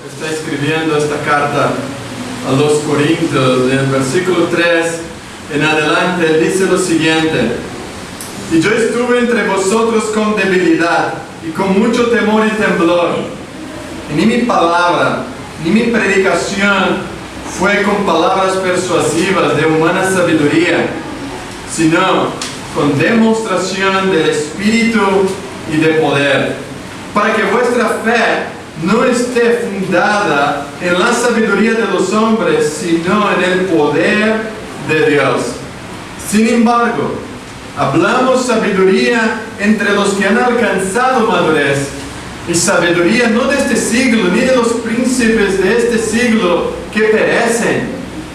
está escribiendo esta carta a los Corintios, en el versículo 3 en adelante, él dice lo siguiente: y yo estuve entre vosotros con debilidad y con mucho temor y temblor, y ni mi palabra, ni mi predicación fue con palabras persuasivas de humana sabiduría, sino con demostración del Espíritu y de poder, para que vuestra fe no esté fundada en la sabiduría de los hombres, sino en el poder de Dios. Sin embargo, hablamos sabiduría entre los que han alcanzado madurez, y sabiduría no de este siglo, ni de los príncipes de este siglo que perecen,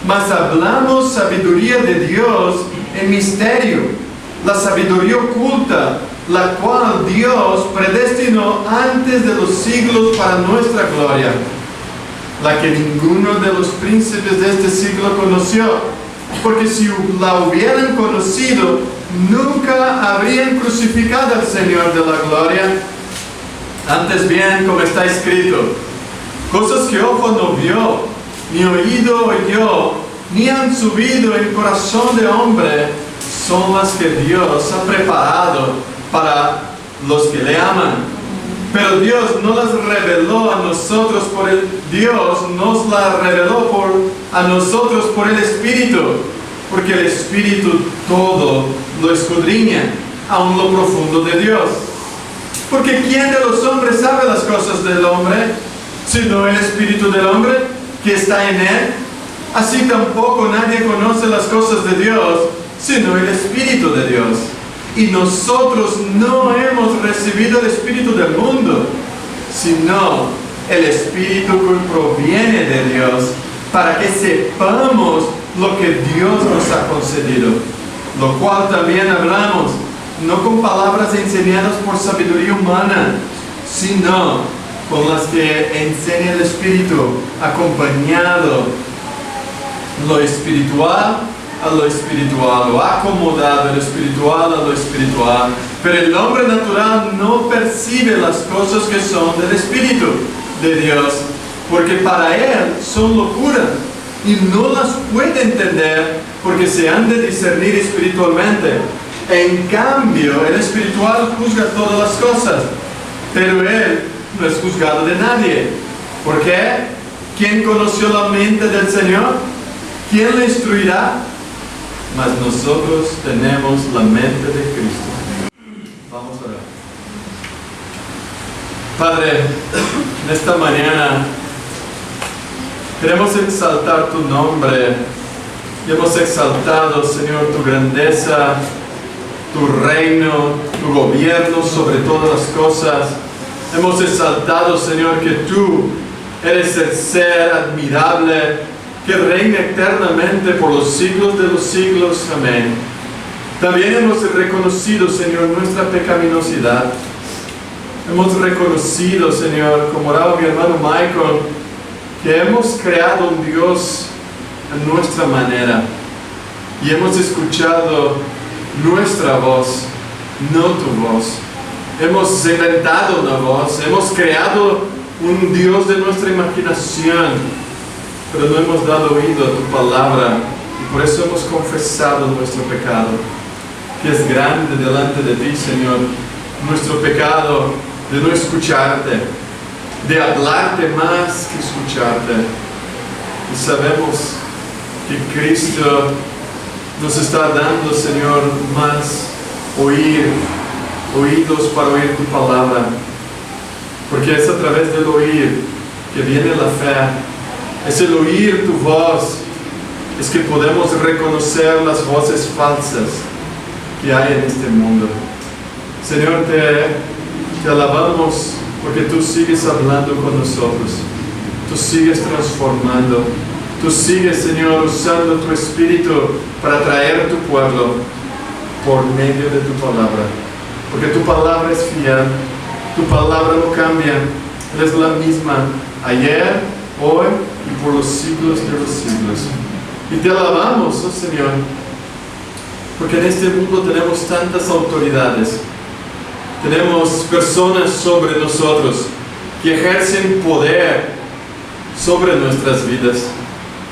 mas hablamos sabiduría de Dios en misterio, la sabiduría oculta, la cual Dios predestinó antes de los siglos para nuestra gloria, la que ninguno de los príncipes de este siglo conoció, porque si la hubieran conocido, nunca habrían crucificado al Señor de la gloria. Antes bien, como está escrito, cosas que ojo no vio, ni oído oyó, ni han subido en corazón de hombre, son las que Dios ha preparado para los que le aman. Pero Dios no las reveló a nosotros Dios nos las reveló a nosotros por el Espíritu, porque el Espíritu todo lo escudriña, aun lo profundo de Dios. Porque ¿quién de los hombres sabe las cosas del hombre, sino el Espíritu del hombre que está en él? Así tampoco nadie conoce las cosas de Dios, sino el Espíritu de Dios. Y nosotros no hemos recibido el Espíritu del mundo, sino el Espíritu que proviene de Dios, para que sepamos lo que Dios nos ha concedido, lo cual también hablamos, no con palabras enseñadas por sabiduría humana, sino con las que enseña el Espíritu, acompañado lo espiritual a lo espiritual, o acomodado el espiritual a lo espiritual. Pero el hombre natural no percibe las cosas que son del Espíritu de Dios, porque para él son locura, y no las puede entender, porque se han de discernir espiritualmente. En cambio, el espiritual juzga todas las cosas, pero él no es juzgado de nadie. ¿Por qué? ¿Quién conoció la mente del Señor? ¿Quién le instruirá? Mas nosotros tenemos la mente de Cristo. Vamos a orar. Padre, en esta mañana queremos exaltar tu nombre. Y hemos exaltado, Señor, tu grandeza, tu reino, tu gobierno sobre todas las cosas. Hemos exaltado, Señor, que tú eres el ser admirable, que reina eternamente por los siglos de los siglos. Amén. También hemos reconocido, Señor, nuestra pecaminosidad. Hemos reconocido, Señor, como oraba mi hermano Michael, que hemos creado un Dios a nuestra manera, y hemos escuchado nuestra voz, no tu voz. Hemos inventado una voz, hemos creado un Dios de nuestra imaginación, pero no hemos dado oído a tu palabra, y por eso hemos confesado nuestro pecado, que es grande delante de ti, Señor, nuestro pecado de no escucharte, de hablarte más que escucharte. Y sabemos que Cristo nos está dando, Señor, más oídos para oír tu palabra, porque es a través del oír que viene la fe. Es el oír tu voz, es que podemos reconocer las voces falsas que hay en este mundo. Señor, te alabamos porque tú sigues hablando con nosotros, tú sigues transformando, tú sigues, Señor, usando tu Espíritu para traer a tu pueblo por medio de tu palabra, porque tu palabra es fiel, tu palabra no cambia, es la misma ayer, hoy y por los siglos de los siglos. Y te alabamos, oh Señor, porque en este mundo tenemos tantas autoridades, tenemos personas sobre nosotros que ejercen poder sobre nuestras vidas.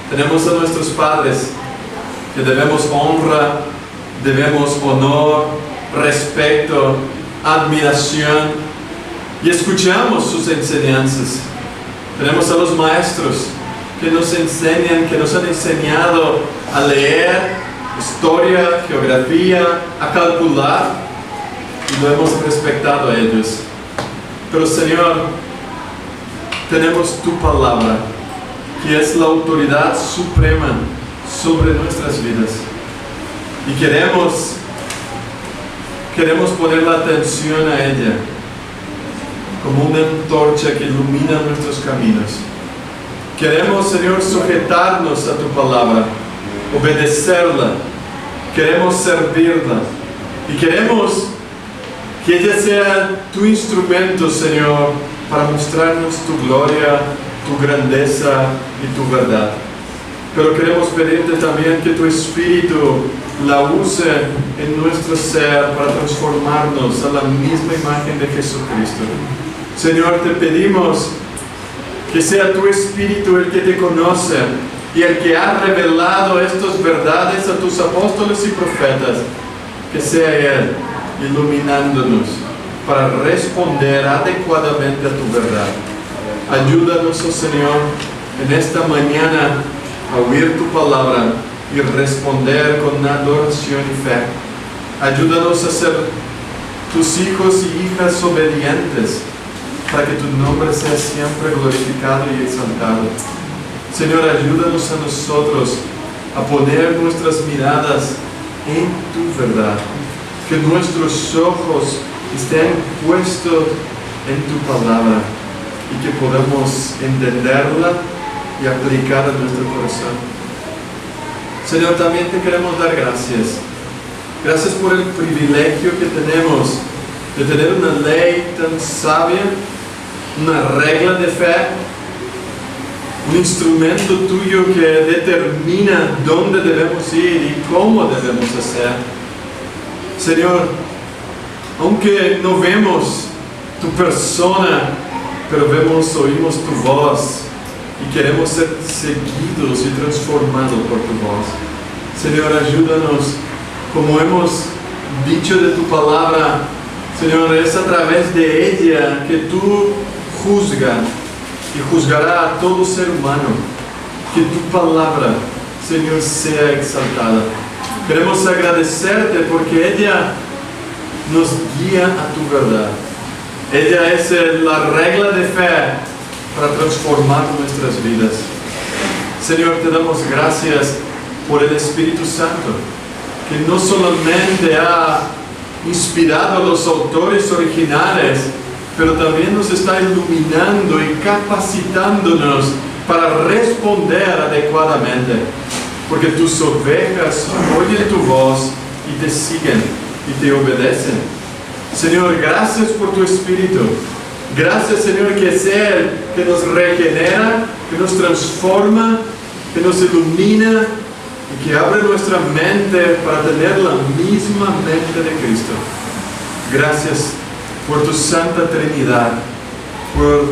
Tenemos a nuestros padres que debemos honra, debemos honor, respeto, admiración, y escuchamos sus enseñanzas. Tenemos a los maestros que nos enseñan, que nos han enseñado a leer historia, geografía, a calcular, y lo hemos respetado a ellos. Pero Señor, tenemos tu palabra, que es la autoridad suprema sobre nuestras vidas. Y queremos poner la atención a ella como una antorcha que ilumina nuestros caminos. Queremos, Señor, sujetarnos a tu palabra, obedecerla, queremos servirla y queremos que ella sea tu instrumento, Señor, para mostrarnos tu gloria, tu grandeza y tu verdad. Pero queremos pedirte también que tu Espíritu la use en nuestro ser para transformarnos a la misma imagen de Jesucristo. Señor, te pedimos que sea tu Espíritu el que te conoce y el que ha revelado estas verdades a tus apóstoles y profetas, que sea Él iluminándonos para responder adecuadamente a tu verdad. Ayúdanos, oh Señor, en esta mañana a oír tu palabra y responder con adoración y fe. Ayúdanos a ser tus hijos y hijas obedientes, para que tu nombre sea siempre glorificado y exaltado. Señor, ayúdanos a nosotros a poner nuestras miradas en tu verdad, que nuestros ojos estén puestos en tu palabra y que podamos entenderla y aplicarla en nuestro corazón. Señor, también te queremos dar gracias. Gracias por el privilegio que tenemos de tener una ley tan sabia, una regla de fe, un instrumento tuyo que determina dónde debemos ir y cómo debemos hacer. Señor, aunque no vemos tu persona, pero oímos tu voz y queremos ser seguidos y transformados por tu voz. Señor, ayúdanos, como hemos dicho de tu palabra, Señor, es a través de ella que tú juzgas y juzgará a todo ser humano. Que tu palabra, Señor, sea exaltada. Queremos agradecerte porque ella nos guía a tu verdad. Ella es la regla de fe para transformar nuestras vidas. Señor, te damos gracias por el Espíritu Santo, que no solamente ha inspirado a los autores originales, pero también nos está iluminando y capacitándonos para responder adecuadamente, porque tus ovejas oyen tu voz y te siguen y te obedecen. Señor, gracias por tu Espíritu. Gracias, Señor, que es Él que nos regenera, que nos transforma, que nos ilumina y que abre nuestra mente para tener la misma mente de Cristo. Gracias por tu Santa Trinidad, por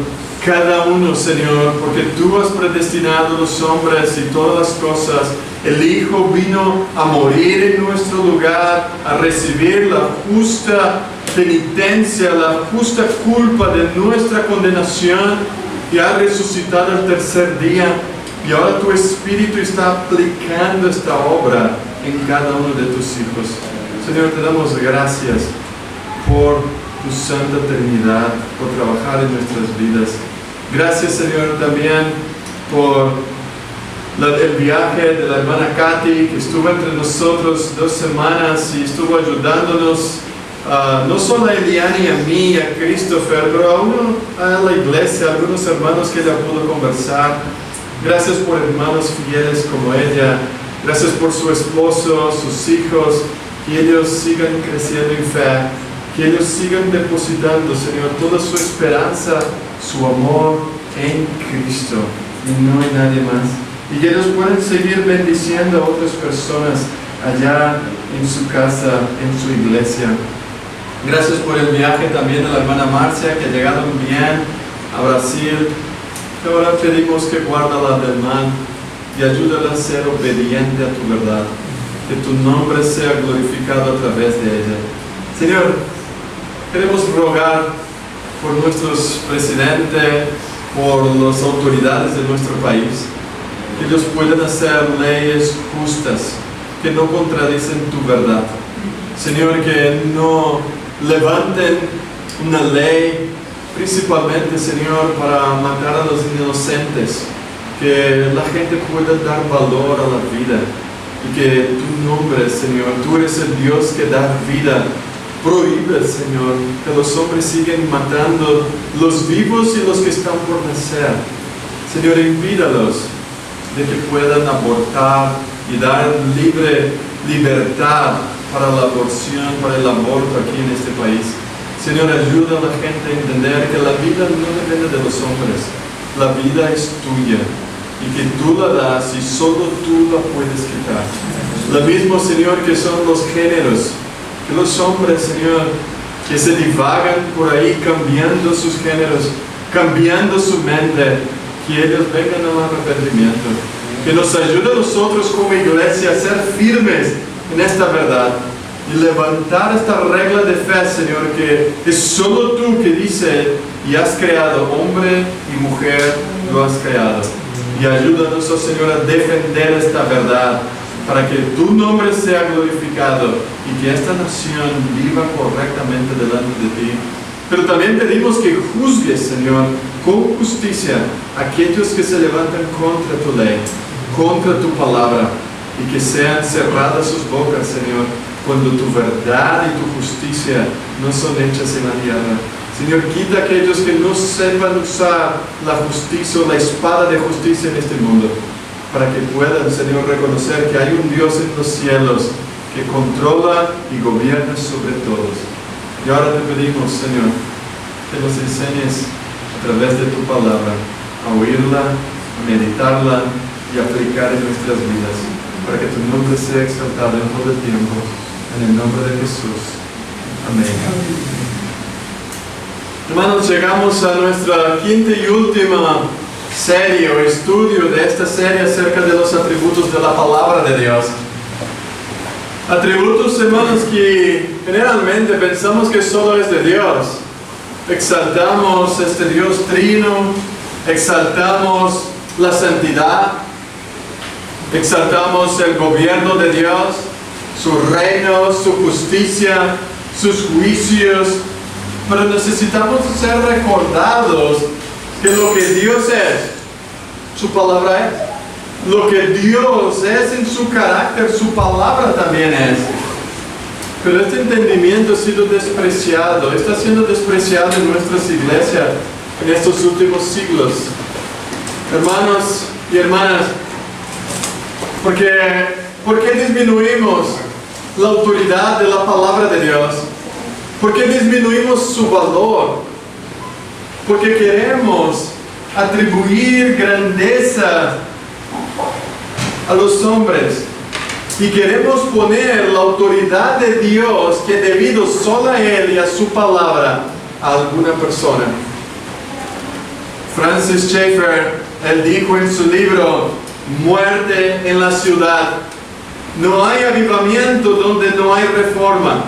cada uno, Señor, porque tú has predestinado a los hombres y todas las cosas. El Hijo vino a morir en nuestro lugar, a recibir la justa penitencia, la justa culpa de nuestra condenación, y ha resucitado el tercer día. Y ahora tu Espíritu está aplicando esta obra en cada uno de tus hijos. Señor, te damos gracias por tu Santa Trinidad, por trabajar en nuestras vidas. Gracias, Señor, también por el viaje de la hermana Katy, que estuvo entre nosotros 2 semanas y estuvo ayudándonos, no solo a Eliane y a mí, a Christopher, pero a la iglesia, a algunos hermanos que ella pudo conversar. Gracias por hermanos fieles como ella. Gracias por su esposo, sus hijos, que ellos sigan creciendo en fe, que ellos sigan depositando, Señor, toda su esperanza, su amor en Cristo y no en nadie más. Y que ellos puedan seguir bendiciendo a otras personas allá en su casa, en su iglesia. Gracias por el viaje también de la hermana Marcia, que ha llegado bien a Brasil. Ahora pedimos que guárdala del mal y ayúdala a ser obediente a tu verdad. Que tu nombre sea glorificado a través de ella. Señor, queremos rogar por nuestros presidentes, por las autoridades de nuestro país, que ellos puedan hacer leyes justas, que no contradicen tu verdad. Señor, que no levanten una ley, principalmente, Señor, para matar a los inocentes, que la gente pueda dar valor a la vida, y que tu nombre, Señor, tú eres el Dios que da vida. Prohíbe, Señor, que los hombres siguen matando los vivos y los que están por nacer. Señor, impídalos de que puedan abortar y dar libertad para la aborción, para el aborto aquí en este país. Señor, ayuda a la gente a entender que la vida no depende de los hombres. La vida es tuya y que tú la das y solo tú la puedes quitar. Lo mismo, Señor, que son los géneros. Que los hombres, Señor, que se divagan por ahí cambiando sus géneros, cambiando su mente, que ellos vengan al arrepentimiento. Que nos ayude a nosotros como iglesia a ser firmes en esta verdad y levantar esta regla de fe, Señor, que es solo tú que dice y has creado hombre y mujer, lo has creado. Y ayúdanos, oh Señor, a defender esta verdad para que tu nombre sea glorificado y que esta nación viva correctamente delante de ti. Pero también pedimos que juzgues, Señor, con justicia a aquellos que se levantan contra tu ley, contra tu palabra, y que sean cerradas sus bocas, Señor, cuando tu verdad y tu justicia no son hechas en la tierra. Señor, quita a aquellos que no sepan usar la justicia o la espada de justicia en este mundo, para que puedan, Señor, reconocer que hay un Dios en los cielos que controla y gobierna sobre todos. Y ahora te pedimos, Señor, que nos enseñes a través de tu palabra a oírla, a meditarla y aplicar en nuestras vidas, para que tu nombre sea exaltado en todo el tiempo, en el nombre de Jesús. Amén. Hermanos, llegamos a nuestra quinta y última serie o estudio de esta serie acerca de los atributos de la palabra de Dios. Atributos, hermanos, que generalmente pensamos que solo es de Dios. Exaltamos este Dios trino, exaltamos la santidad, exaltamos el gobierno de Dios, su reino, su justicia, sus juicios, pero necesitamos ser recordados que lo que Dios es, su palabra es. Lo que Dios es en su carácter, su palabra también es. Pero este entendimiento ha sido despreciado, está siendo despreciado en nuestras iglesias en estos últimos siglos. Hermanos y hermanas, ¿por qué disminuimos la autoridad de la palabra de Dios? ¿Por qué disminuimos su valor? Porque queremos atribuir grandeza a los hombres y queremos poner la autoridad de Dios que debido solo a Él y a su palabra a alguna persona. Francis Schaeffer, él dijo en su libro Muerte en la ciudad: no hay avivamiento donde no hay reforma.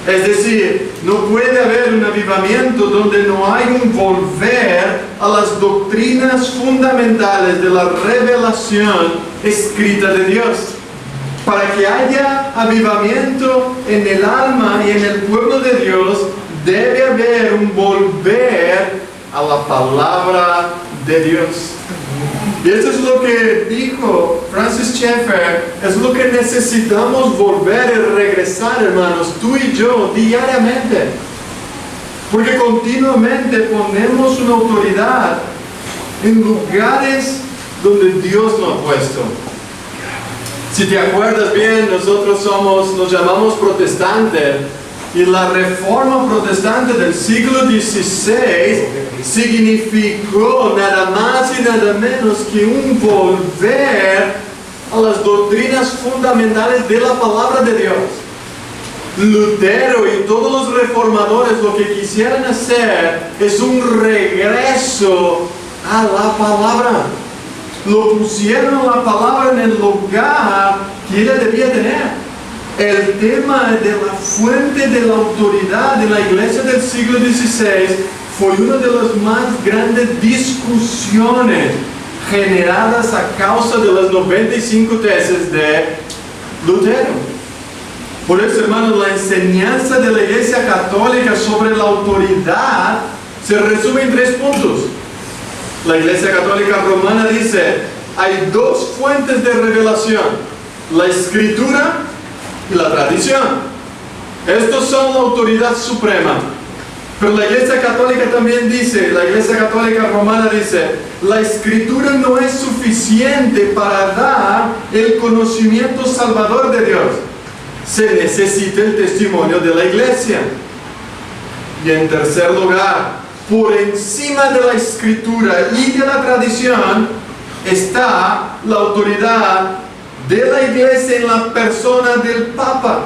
Es decir, no puede haber un avivamiento donde no hay un volver a las doctrinas fundamentales de la revelación escrita de Dios. Para que haya avivamiento en el alma y en el pueblo de Dios, debe haber un volver a la palabra de Dios. Y eso es lo que dijo Francis Schaeffer, es lo que necesitamos volver y regresar, hermanos, tú y yo, diariamente. Porque continuamente ponemos una autoridad en lugares donde Dios lo ha puesto. Si te acuerdas bien, nosotros nos llamamos protestantes, y la reforma protestante del siglo XVI significó nada más y nada menos que un volver a las doctrinas fundamentales de la palabra de Dios. Lutero y todos los reformadores lo que quisieran hacer es un regreso a la palabra. Lo pusieron la palabra en el lugar que ella debía tener. El tema de la fuente de la autoridad de la iglesia del siglo XVI fue una de las más grandes discusiones generadas a causa de las 95 tesis de Lutero. Por eso, hermanos, la enseñanza de la Iglesia Católica sobre la autoridad se resume en 3 puntos. La Iglesia Católica Romana dice, hay 2 fuentes de revelación, la Escritura y la tradición. Estos son la autoridad suprema. Pero la Iglesia Católica también dice, la Iglesia Católica Romana dice, la Escritura no es suficiente para dar el conocimiento salvador de Dios. Se necesita el testimonio de la Iglesia. Y en tercer lugar, por encima de la Escritura y de la tradición, está la autoridad de la Iglesia en la persona del Papa,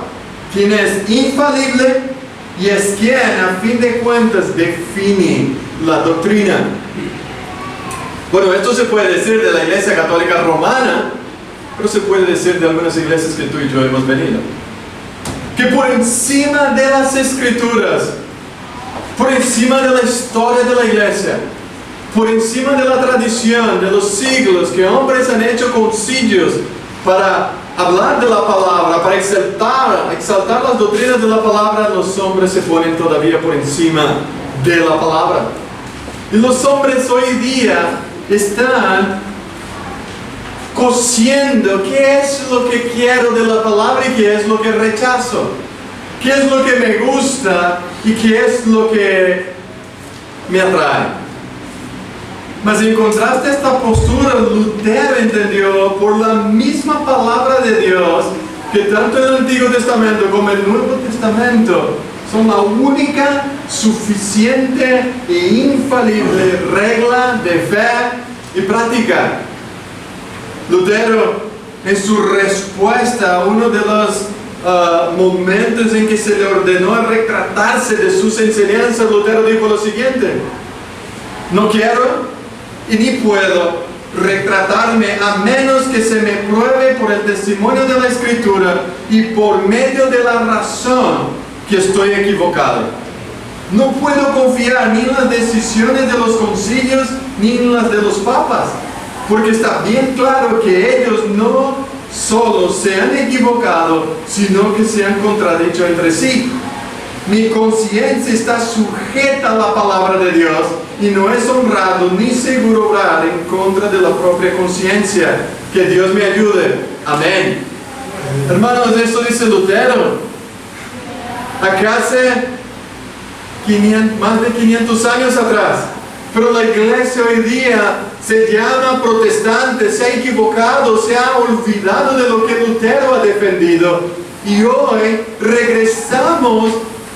quien es infalible y es quien, a fin de cuentas, define la doctrina. Bueno, esto se puede decir de la Iglesia Católica Romana, pero se puede decir de algunas iglesias que tú y yo hemos venido. Que por encima de las Escrituras, por encima de la historia de la Iglesia, por encima de la tradición de los siglos que hombres han hecho concilios para hablar de la palabra, para exaltar las doctrinas de la palabra, los hombres se ponen todavía por encima de la palabra. Y los hombres hoy día están cociendo qué es lo que quiero de la palabra y qué es lo que rechazo, qué es lo que me gusta y qué es lo que me atrae. Mas en contraste a esta postura, Lutero entendió por la misma palabra de Dios que tanto el Antiguo Testamento como el Nuevo Testamento son la única, suficiente e infalible regla de fe y práctica. Lutero, en su respuesta a uno de los momentos en que se le ordenó retratarse de sus enseñanzas, Lutero dijo lo siguiente: no quiero y ni puedo retratarme a menos que se me pruebe por el testimonio de la Escritura y por medio de la razón que estoy equivocado. No puedo confiar ni en las decisiones de los concilios ni en las de los papas, porque está bien claro que ellos no solo se han equivocado, sino que se han contradicho entre sí. Mi conciencia está sujeta a la palabra de Dios y no es honrado ni seguro obrar en contra de la propia conciencia. Que Dios me ayude. Amén. Hermanos, esto dice Lutero. Acá hace más de 500 años atrás. Pero la iglesia hoy día se llama protestante, se ha equivocado, se ha olvidado de lo que Lutero ha defendido. Y hoy regresamos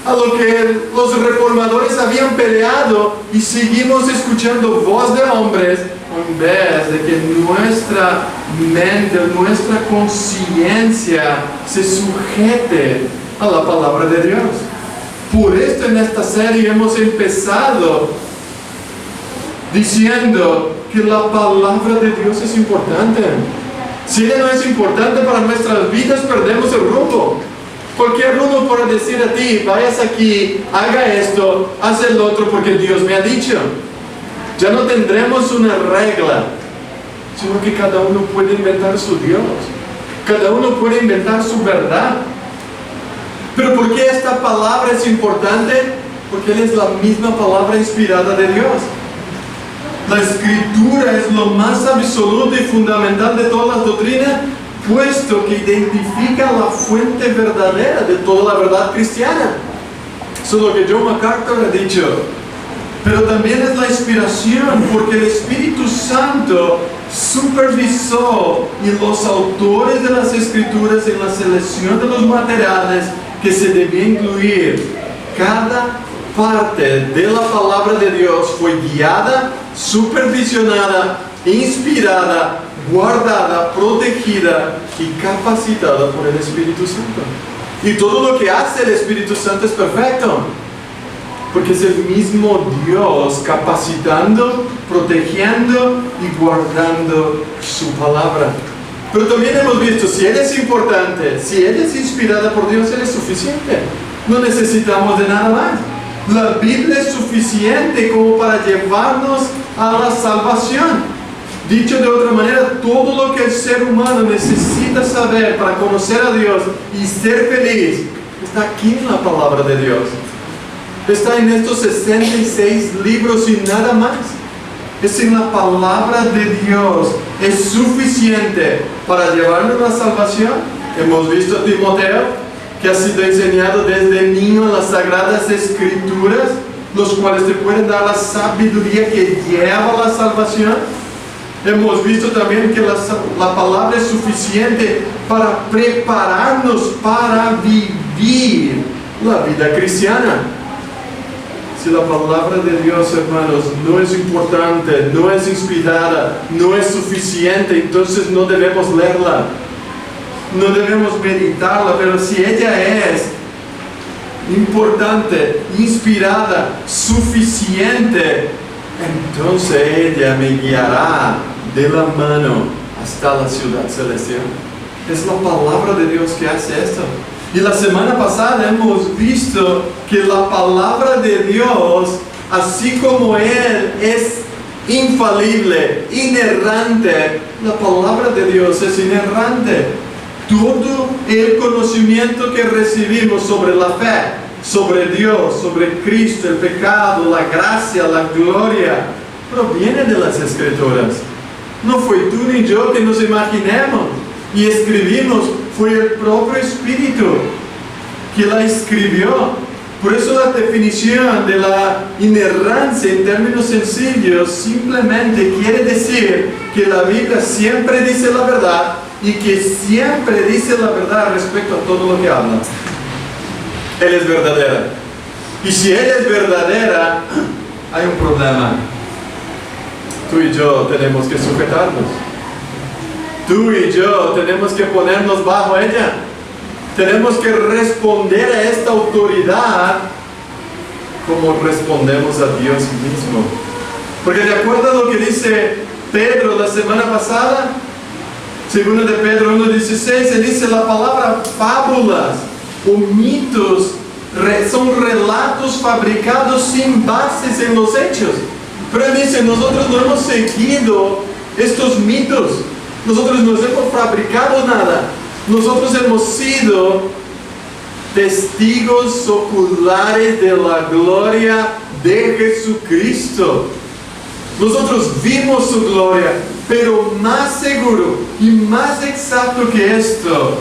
a lo que los reformadores habían peleado y seguimos escuchando voz de hombres en vez de que nuestra mente, nuestra conciencia se sujete a la palabra de Dios. Por esto en esta serie hemos empezado diciendo que la palabra de Dios es importante. Si ella no es importante para nuestras vidas, perdemos el rumbo. Cualquier uno puede decir a ti, vayas aquí, haga esto, haz el otro porque Dios me ha dicho. Ya no tendremos una regla, sino que cada uno puede inventar su Dios. Cada uno puede inventar su verdad. Pero ¿por qué esta palabra es importante? Porque Él es la misma palabra inspirada de Dios. La Escritura es lo más absoluto y fundamental de todas las doctrinas, puesto que identifica la fuente verdadera de toda la verdad cristiana. Eso es lo que John MacArthur ha dicho. Pero también es la inspiración, porque el Espíritu Santo supervisó y los autores de las Escrituras en la selección de los materiales que se debía incluir. Cada parte de la palabra de Dios fue guiada, supervisionada, inspirada, guardada, protegida y capacitada por el Espíritu Santo. Y todo lo que hace el Espíritu Santo es perfecto. porque es el mismo Dios capacitando, protegiendo y guardando su palabra. Pero también hemos visto, si ella es importante, si ella es inspirada por Dios, ella es suficiente. No necesitamos de nada más. La Biblia es suficiente como para llevarnos a la salvación. Dicho de otra manera, todo lo que el ser humano necesita saber para conocer a Dios y ser feliz, está aquí en la palabra de Dios. Está en estos 66 libros y nada más. Es en la palabra de Dios. Es suficiente para llevarnos a la salvación. Hemos visto a Timoteo, que ha sido enseñado desde niño en las Sagradas Escrituras, los cuales te pueden dar la sabiduría que lleva a la salvación. Hemos visto también que la palabra es suficiente para prepararnos para vivir la vida cristiana. Si la palabra de Dios, hermanos, no es importante, no es inspirada, no es suficiente, entonces no debemos leerla, no debemos meditarla. Pero si ella es importante, inspirada, suficiente, entonces ella me guiará de la mano hasta la ciudad celestial. Es la palabra de Dios que hace esto. Y la semana pasada hemos visto que la palabra de Dios, así como Él es infalible, inerrante, la palabra de Dios es inerrante. Todo el conocimiento que recibimos sobre la fe, sobre Dios, sobre Cristo, el pecado, la gracia, la gloria, proviene de las Escrituras. No fue tú ni yo que nos imaginemos y escribimos, fue el propio Espíritu que la escribió. Por eso la definición de la inerrancia en términos sencillos simplemente quiere decir que la Biblia siempre dice la verdad y que siempre dice la verdad respecto a todo lo que habla. Él es verdadera. Y si Él es verdadera, hay un problema. Tú y yo tenemos que sujetarnos. Tú y yo tenemos que ponernos bajo ella. Tenemos que responder a esta autoridad como respondemos a Dios mismo. Porque de acuerdo a lo que dice Pedro la semana pasada, segundo de Pedro 1:16, él dice la palabra fábulas o mitos son relatos fabricados sin bases en los hechos. Pero él dice, nosotros no hemos seguido estos mitos, nosotros no hemos fabricado nada, nosotros hemos sido testigos oculares de la gloria de Jesucristo. Nosotros vimos su gloria, pero más seguro y más exacto que esto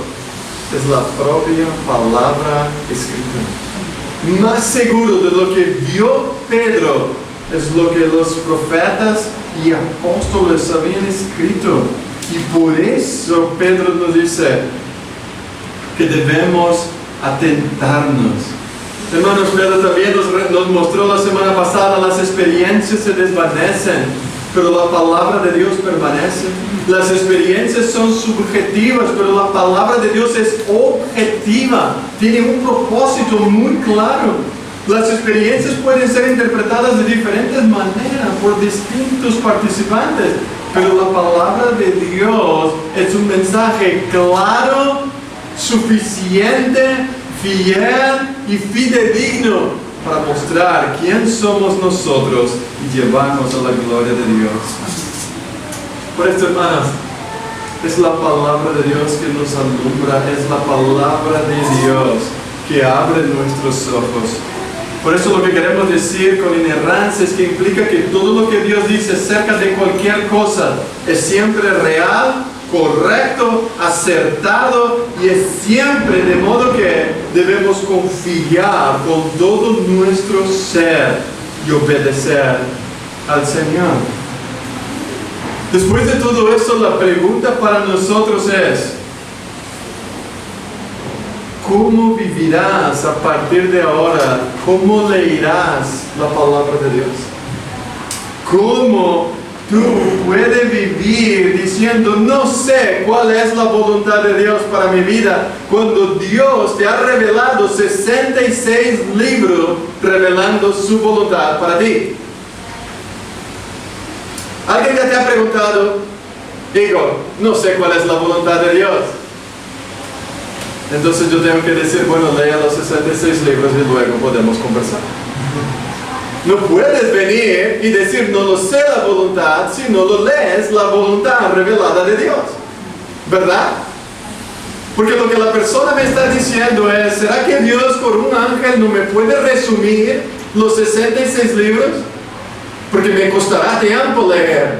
es la propia palabra escrita. Más seguro de lo que vio Pedro es lo que los profetas y apóstoles habían escrito. Y por eso Pedro nos dice que debemos atentarnos. Hermanos, Pedro también nos mostró la semana pasada, las experiencias se desvanecen, pero la palabra de Dios permanece. Las experiencias son subjetivas, pero la palabra de Dios es objetiva. Tiene un propósito muy claro. Las experiencias pueden ser interpretadas de diferentes maneras por distintos participantes, pero la palabra de Dios es un mensaje claro, suficiente, fiel y fidedigno para mostrar quién somos nosotros y llevarnos a la gloria de Dios. Por esto, hermanos, es la palabra de Dios que nos alumbra, es la palabra de Dios que abre nuestros ojos. Por eso lo que queremos decir con inerrancia es que implica que todo lo que Dios dice acerca de cualquier cosa es siempre real, correcto, acertado y es siempre de modo que debemos confiar con todo nuestro ser y obedecer al Señor. Después de todo eso, la pregunta para nosotros es: ¿cómo vivirás a partir de ahora? ¿Cómo leerás la palabra de Dios? ¿Cómo tú puedes vivir diciendo, no sé cuál es la voluntad de Dios para mi vida, cuando Dios te ha revelado 66 libros revelando su voluntad para ti? ¿Alguien ya te ha preguntado, Igor, no sé cuál es la voluntad de Dios? Entonces yo tengo que decir, bueno, lea los 66 libros y luego podemos conversar. No puedes venir y decir, no lo sé la voluntad, si no lo lees la voluntad revelada de Dios. ¿Verdad? Porque lo que la persona me está diciendo es, ¿será que Dios por un ángel no me puede resumir los 66 libros? Porque me costará tiempo leer.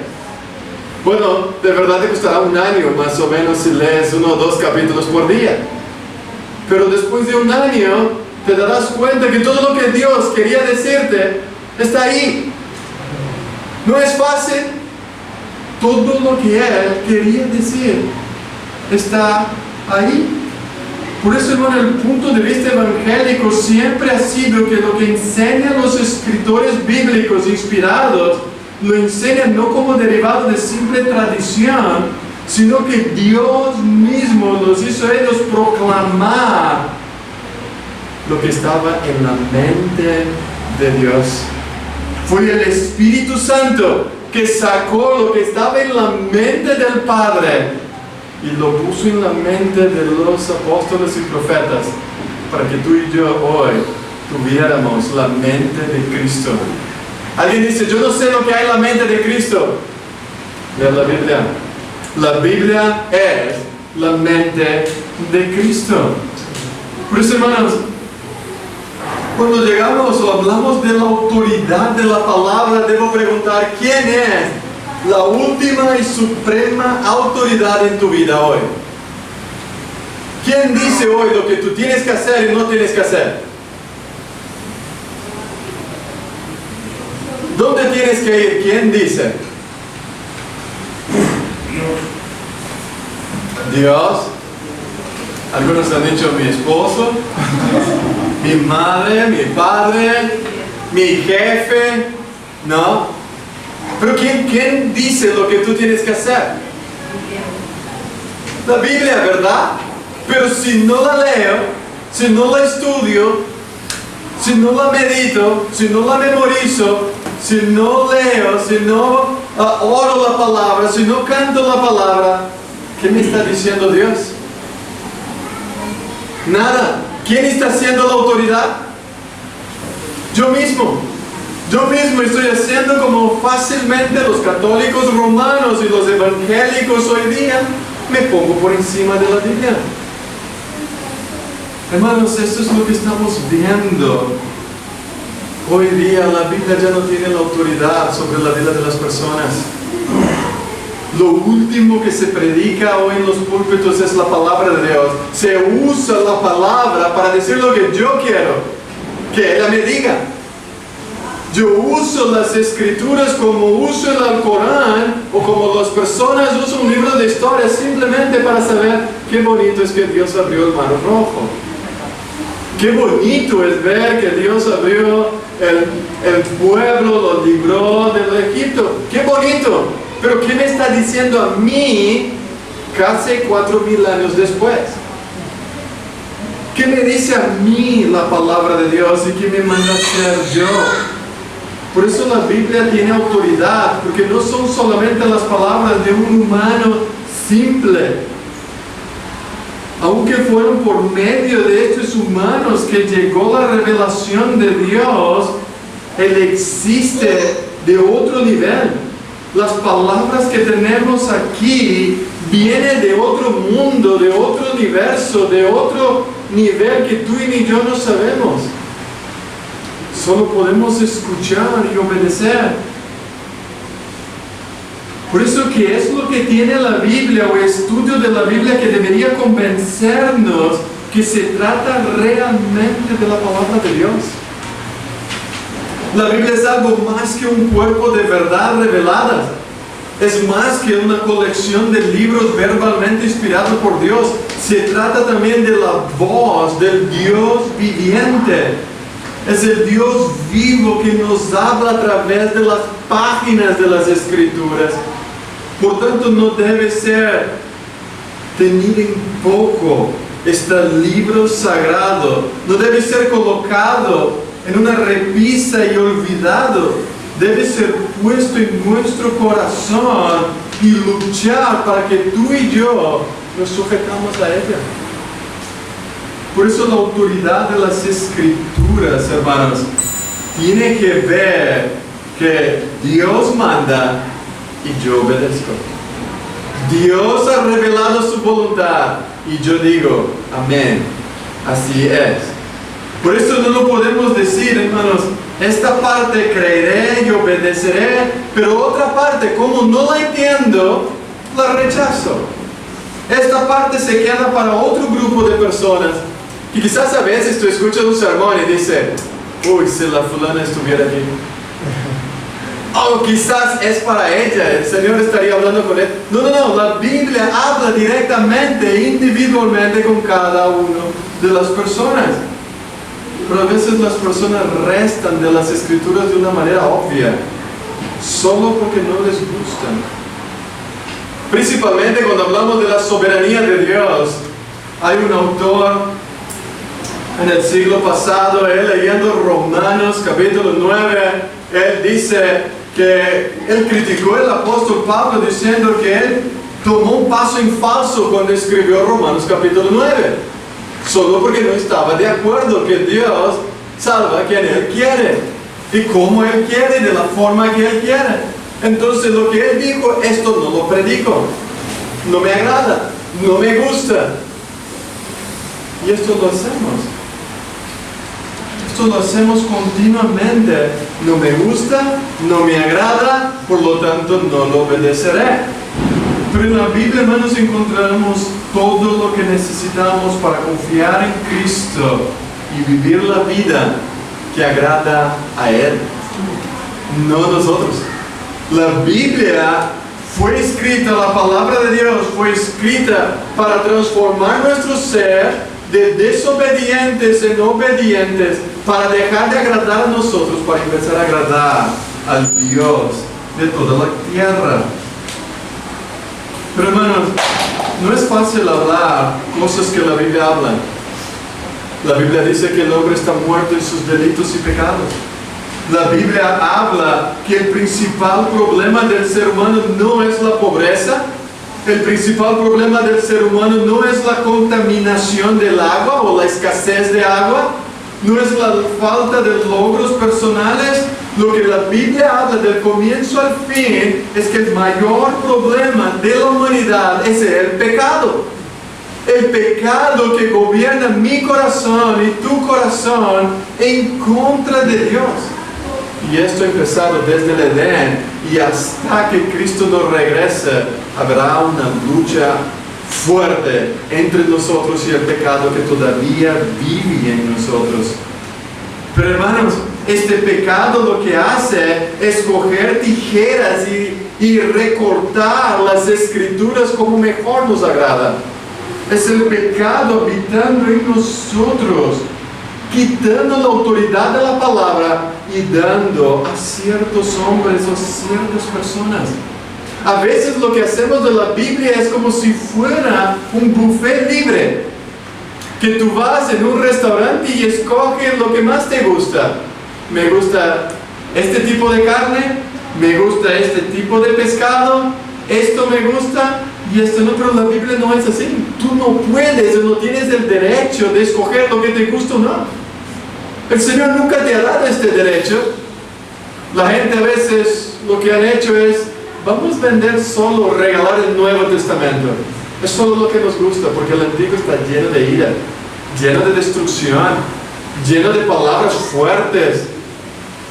Bueno, de verdad te costará un año más o menos si lees 1 o 2 capítulos por día. Pero después de un año te darás cuenta que todo lo que Dios quería decirte está ahí. No es fácil. Todo lo que Él quería decir está ahí. Por eso, hermano, el punto de vista evangélico siempre ha sido que lo que enseñan los escritores bíblicos inspirados, lo enseñan no como derivado de simple tradición, sino que Dios mismo los hizo ellos proclamar lo que estaba en la mente de Dios. Fue el Espíritu Santo que sacó lo que estaba en la mente del Padre y lo puso en la mente de los apóstoles y profetas para que tú y yo hoy tuviéramos la mente de Cristo. Alguien dice, yo no sé lo que hay en la mente de Cristo. Lea la Biblia. La Biblia es la mente de Cristo. Por eso, hermanos, cuando llegamos o hablamos de la autoridad de la palabra, debo preguntar, ¿quién es la última y suprema autoridad en tu vida hoy? ¿Quién dice hoy lo que tú tienes que hacer y no tienes que hacer? ¿Dónde tienes que ir? ¿Quién dice? Dios. Algunos han dicho mi esposo, mi madre, mi padre, mi jefe, ¿no? Pero ¿quién dice lo que tú tienes que hacer? La Biblia, ¿verdad? Pero si no la leo, si no la estudio, si no la medito, si no la memorizo, si no leo, si no oro la palabra, si no canto la palabra, ¿qué me está diciendo Dios? Nada. ¿Quién está haciendo la autoridad? Yo mismo. Yo mismo estoy haciendo como fácilmente los católicos romanos y los evangélicos hoy día. Me pongo por encima de la Biblia. Hermanos, esto es lo que estamos viendo. Hoy día la Biblia ya no tiene la autoridad sobre la vida de las personas. Lo último que se predica hoy en los púlpitos es la palabra de Dios. Se usa la palabra para decir lo que yo quiero que ella me diga. Yo uso las escrituras como uso el Alcorán o como las personas usan un libro de historia simplemente para saber qué bonito es que Dios abrió el mar rojo. Qué bonito es ver que Dios abrió el pueblo, lo libró del Egipto. Qué bonito. Pero ¿qué me está diciendo a mí casi 4,000 años después? ¿Qué me dice a mí la palabra de Dios y qué me manda a hacer yo? Por eso la Biblia tiene autoridad, porque no son solamente las palabras de un humano simple. Aunque fueron por medio de estos humanos que llegó la revelación de Dios, Él existe de otro nivel. Las palabras que tenemos aquí vienen de otro mundo, de otro universo, de otro nivel que tú y ni yo no sabemos. Solo podemos escuchar y obedecer. Por eso, ¿qué es lo que tiene la Biblia o estudio de la Biblia que debería convencernos que se trata realmente de la palabra de Dios? La Biblia es algo más que un cuerpo de verdad revelada. Es más que una colección de libros verbalmente inspirados por Dios. Se trata también de la voz del Dios viviente. Es el Dios vivo que nos habla a través de las páginas de las Escrituras. Por tanto, no debe ser tenido en poco este libro sagrado. No debe ser colocado en una repisa y olvidado. Debe ser puesto en nuestro corazón y luchar para que tú y yo nos sujetamos a ella. Por eso la autoridad de las Escrituras, hermanos, tiene que ver que Dios manda y yo obedezco. Dios ha revelado su voluntad y yo digo, amén, así es. Por eso no lo podemos decir, hermanos, esta parte creeré y obedeceré, pero otra parte, como no la entiendo, la rechazo. Esta parte se queda para otro grupo de personas. Y quizás a veces tú escuchas un sermón y dices, uy, si la fulana estuviera aquí. O quizás es para ella, el Señor estaría hablando con él. No, la Biblia habla directamente, individualmente con cada uno de las personas. Pero a veces las personas restan de las Escrituras de una manera obvia, solo porque no les gustan. Principalmente cuando hablamos de la soberanía de Dios. Hay un autor en el siglo pasado, él leyendo Romanos capítulo 9, él dice que él criticó al apóstol Pablo diciendo que él tomó un paso en falso cuando escribió Romanos capítulo 9, solo porque no estaba de acuerdo que Dios salva a quien Él quiere y como Él quiere, de la forma que Él quiere. Entonces lo que él dijo, esto no lo predico, no me agrada, no me gusta. Y esto lo hacemos. Esto lo hacemos continuamente. No me gusta, no me agrada, por lo tanto no lo obedeceré. Pero en la Biblia, hermanos, encontramos todo lo que necesitamos para confiar en Cristo y vivir la vida que agrada a Él, no nosotros. La Biblia fue escrita, la palabra de Dios fue escrita para transformar nuestro ser de desobedientes en obedientes, para dejar de agradar a nosotros, para empezar a agradar al Dios de toda la tierra. Pero hermanos, no es fácil hablar cosas que la Biblia habla. La Biblia dice que el hombre está muerto en sus delitos y pecados. La Biblia habla que el principal problema del ser humano no es la pobreza. El principal problema del ser humano no es la contaminación del agua o la escasez de agua. No es la falta de logros personales. Lo que la Biblia habla del comienzo al fin es que el mayor problema de la humanidad es el pecado. El pecado que gobierna mi corazón y tu corazón en contra de Dios. Y esto ha empezado desde el Edén y hasta que Cristo nos regrese, habrá una lucha fuerte entre nosotros y el pecado que todavía vive en nosotros. Pero hermanos, este pecado lo que hace es coger tijeras y recortar las Escrituras como mejor nos agrada. Es el pecado habitando en nosotros, quitando la autoridad de la palabra y dando a ciertos hombres o ciertas personas. A veces lo que hacemos de la Biblia es como si fuera un buffet libre, que tú vas en un restaurante y escoges lo que más te gusta. Me gusta este tipo de carne, me gusta este tipo de pescado, esto me gusta y esto no, pero la Biblia no es así. Tú no puedes o no tienes el derecho de escoger lo que te gusta o no. El Señor nunca te ha dado este derecho. La gente a veces lo que han hecho es, vamos a vender solo, regalar el Nuevo Testamento. Es solo lo que nos gusta, porque el Antiguo está lleno de ira, lleno de destrucción, lleno de palabras fuertes.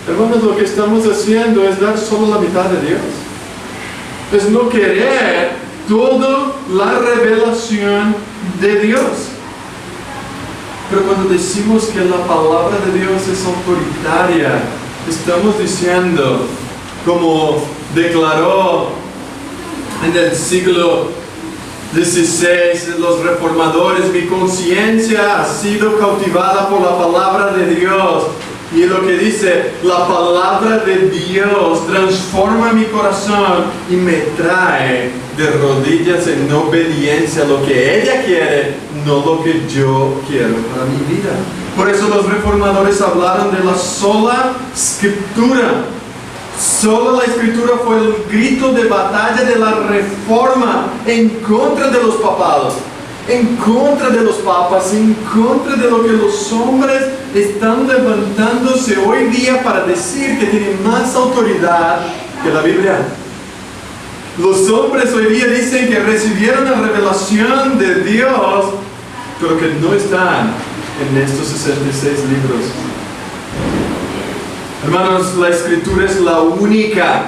Hermanos, lo que estamos haciendo es dar solo la mitad de Dios. Es no querer toda la revelación de Dios. Pero cuando decimos que la palabra de Dios es autoritaria, estamos diciendo, como declaró en el siglo XVI los reformadores, mi conciencia ha sido cautivada por la palabra de Dios. Y lo que dice, la palabra de Dios transforma mi corazón y me trae de rodillas en obediencia a lo que ella quiere, no lo que yo quiero para mi vida. Por eso los reformadores hablaron de la sola escritura. Solo la escritura fue el grito de batalla de la reforma en contra de los papados, en contra de los papas, en contra de lo que los hombres están levantándose hoy día para decir que tienen más autoridad que la Biblia. Los hombres hoy día dicen que recibieron la revelación de Dios, pero que no están en estos 66 libros. Hermanos, la escritura es la única,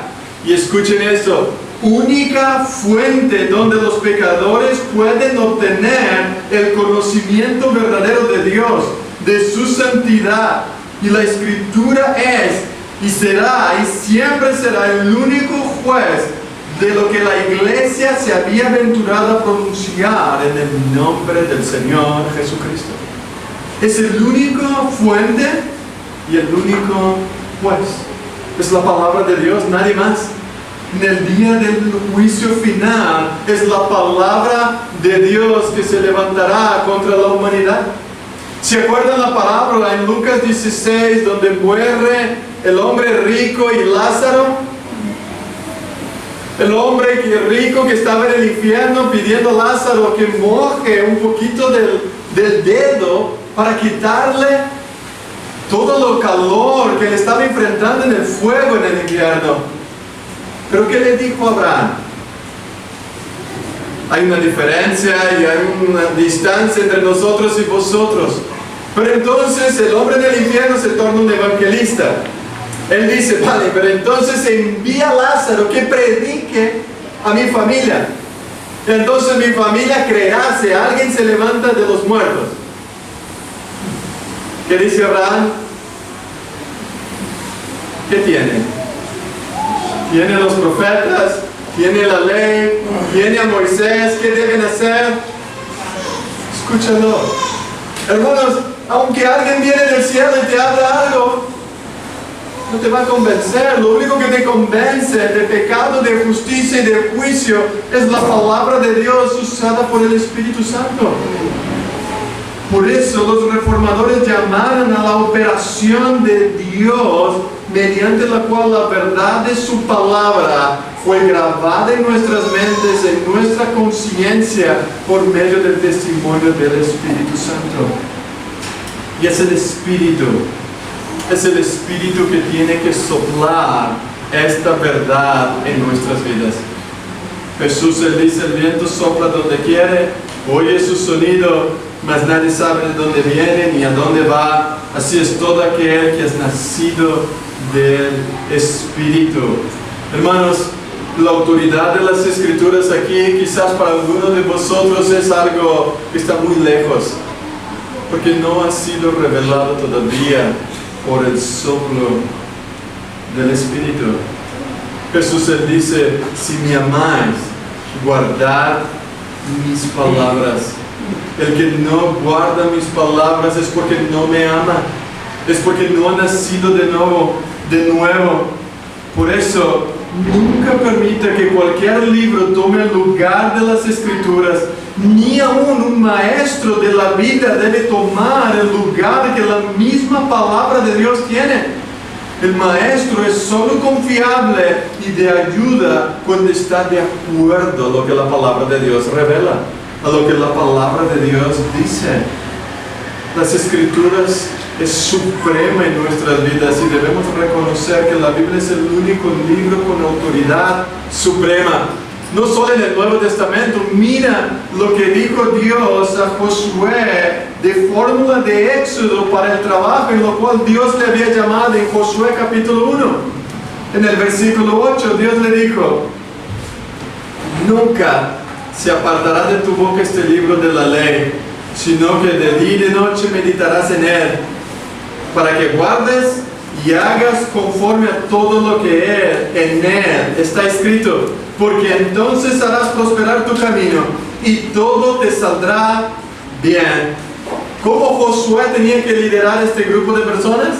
y escuchen esto, única fuente donde los pecadores pueden obtener el conocimiento verdadero de Dios, de su santidad. Y la escritura es, y será, y siempre será el único juez de lo que la iglesia se había aventurado a pronunciar en el nombre del Señor Jesucristo. Es el único fuente y el único juez. Es la palabra de Dios, nadie más. En el día del juicio final es la palabra de Dios que se levantará contra la humanidad. ¿Se acuerdan la parábola en Lucas 16 donde muere el hombre rico y Lázaro? El hombre rico que estaba en el infierno pidiendo a Lázaro que moje un poquito del dedo para quitarle todo lo calor que le estaba enfrentando en el fuego en el infierno. Pero ¿qué le dijo Abraham? Hay una diferencia y hay una distancia entre nosotros y vosotros. Pero entonces el hombre del infierno se torna un evangelista. Él dice, vale, pero entonces envía a Lázaro que predique a mi familia. Entonces mi familia creerá si alguien se levanta de los muertos. ¿Qué dice Abraham? ¿Qué tiene? Tiene a los profetas, tiene la ley, tiene a Moisés. ¿Qué deben hacer? Escúchalo. Hermanos, aunque alguien viene del cielo y te habla algo, no te va a convencer. Lo único que te convence de pecado, de justicia y de juicio es la palabra de Dios usada por el Espíritu Santo. Por eso los reformadores llamaron a la operación de Dios, mediante la cual la verdad de su palabra fue grabada en nuestras mentes, en nuestra conciencia, por medio del testimonio del Espíritu Santo. Y es el Espíritu que tiene que soplar esta verdad en nuestras vidas. Jesús, él dice, el viento sopla donde quiere, oye su sonido, mas nadie sabe de dónde viene ni a dónde va. Así es todo aquel que es nacido del Espíritu. Hermanos, la autoridad de las Escrituras aquí quizás para algunos de vosotros es algo que está muy lejos, porque no ha sido revelado todavía por el soplo del Espíritu. Jesús él dice, si me amáis, guardad mis palabras. El que no guarda mis palabras es porque no me ama, es porque no ha nacido de nuevo. Por eso, nunca permita que cualquier libro tome el lugar de las Escrituras, ni aún un maestro de la vida debe tomar el lugar que la misma palabra de Dios tiene. El maestro es solo confiable y de ayuda cuando está de acuerdo a lo que la palabra de Dios revela, a lo que la palabra de Dios dice. Las Escrituras es suprema en nuestras vidas y debemos reconocer que la Biblia es el único libro con autoridad suprema. No solo en el Nuevo Testamento, mira lo que dijo Dios a Josué de fórmula de Éxodo para el trabajo en lo cual Dios le había llamado en Josué capítulo 1. En el versículo 8 Dios le dijo, nunca se apartará de tu boca este libro de la ley, sino que de día y de noche meditarás en él, para que guardes y hagas conforme a todo lo que en él está escrito, porque entonces harás prosperar tu camino y todo te saldrá bien. ¿Cómo Josué tenía que liderar este grupo de personas?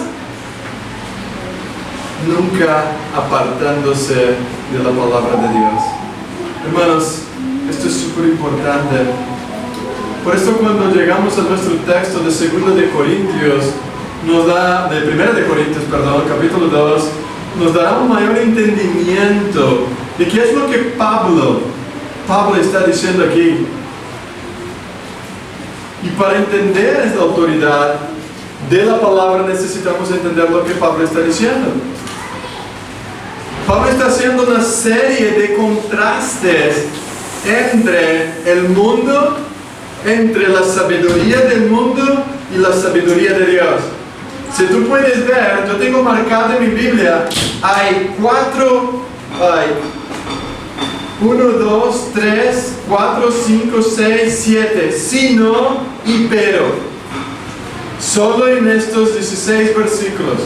nunca apartándose de la palabra de Dios. Hermanos, esto es súper importante. Por eso cuando llegamos a nuestro texto de 2 de Corintios, de 1 de Corintios, perdón, capítulo 2, nos dará un mayor entendimiento de qué es lo que Pablo está diciendo aquí. Y para entender esta autoridad de la palabra necesitamos entender lo que Pablo está diciendo. Pablo está haciendo una serie de contrastes entre el mundo, entre la sabiduría del mundo y la sabiduría de Dios. Si tú puedes ver, yo tengo marcado en mi Biblia, hay 1, 2, 3, 4, 5, 6, 7, sino y pero. Solo en estos 16 versículos.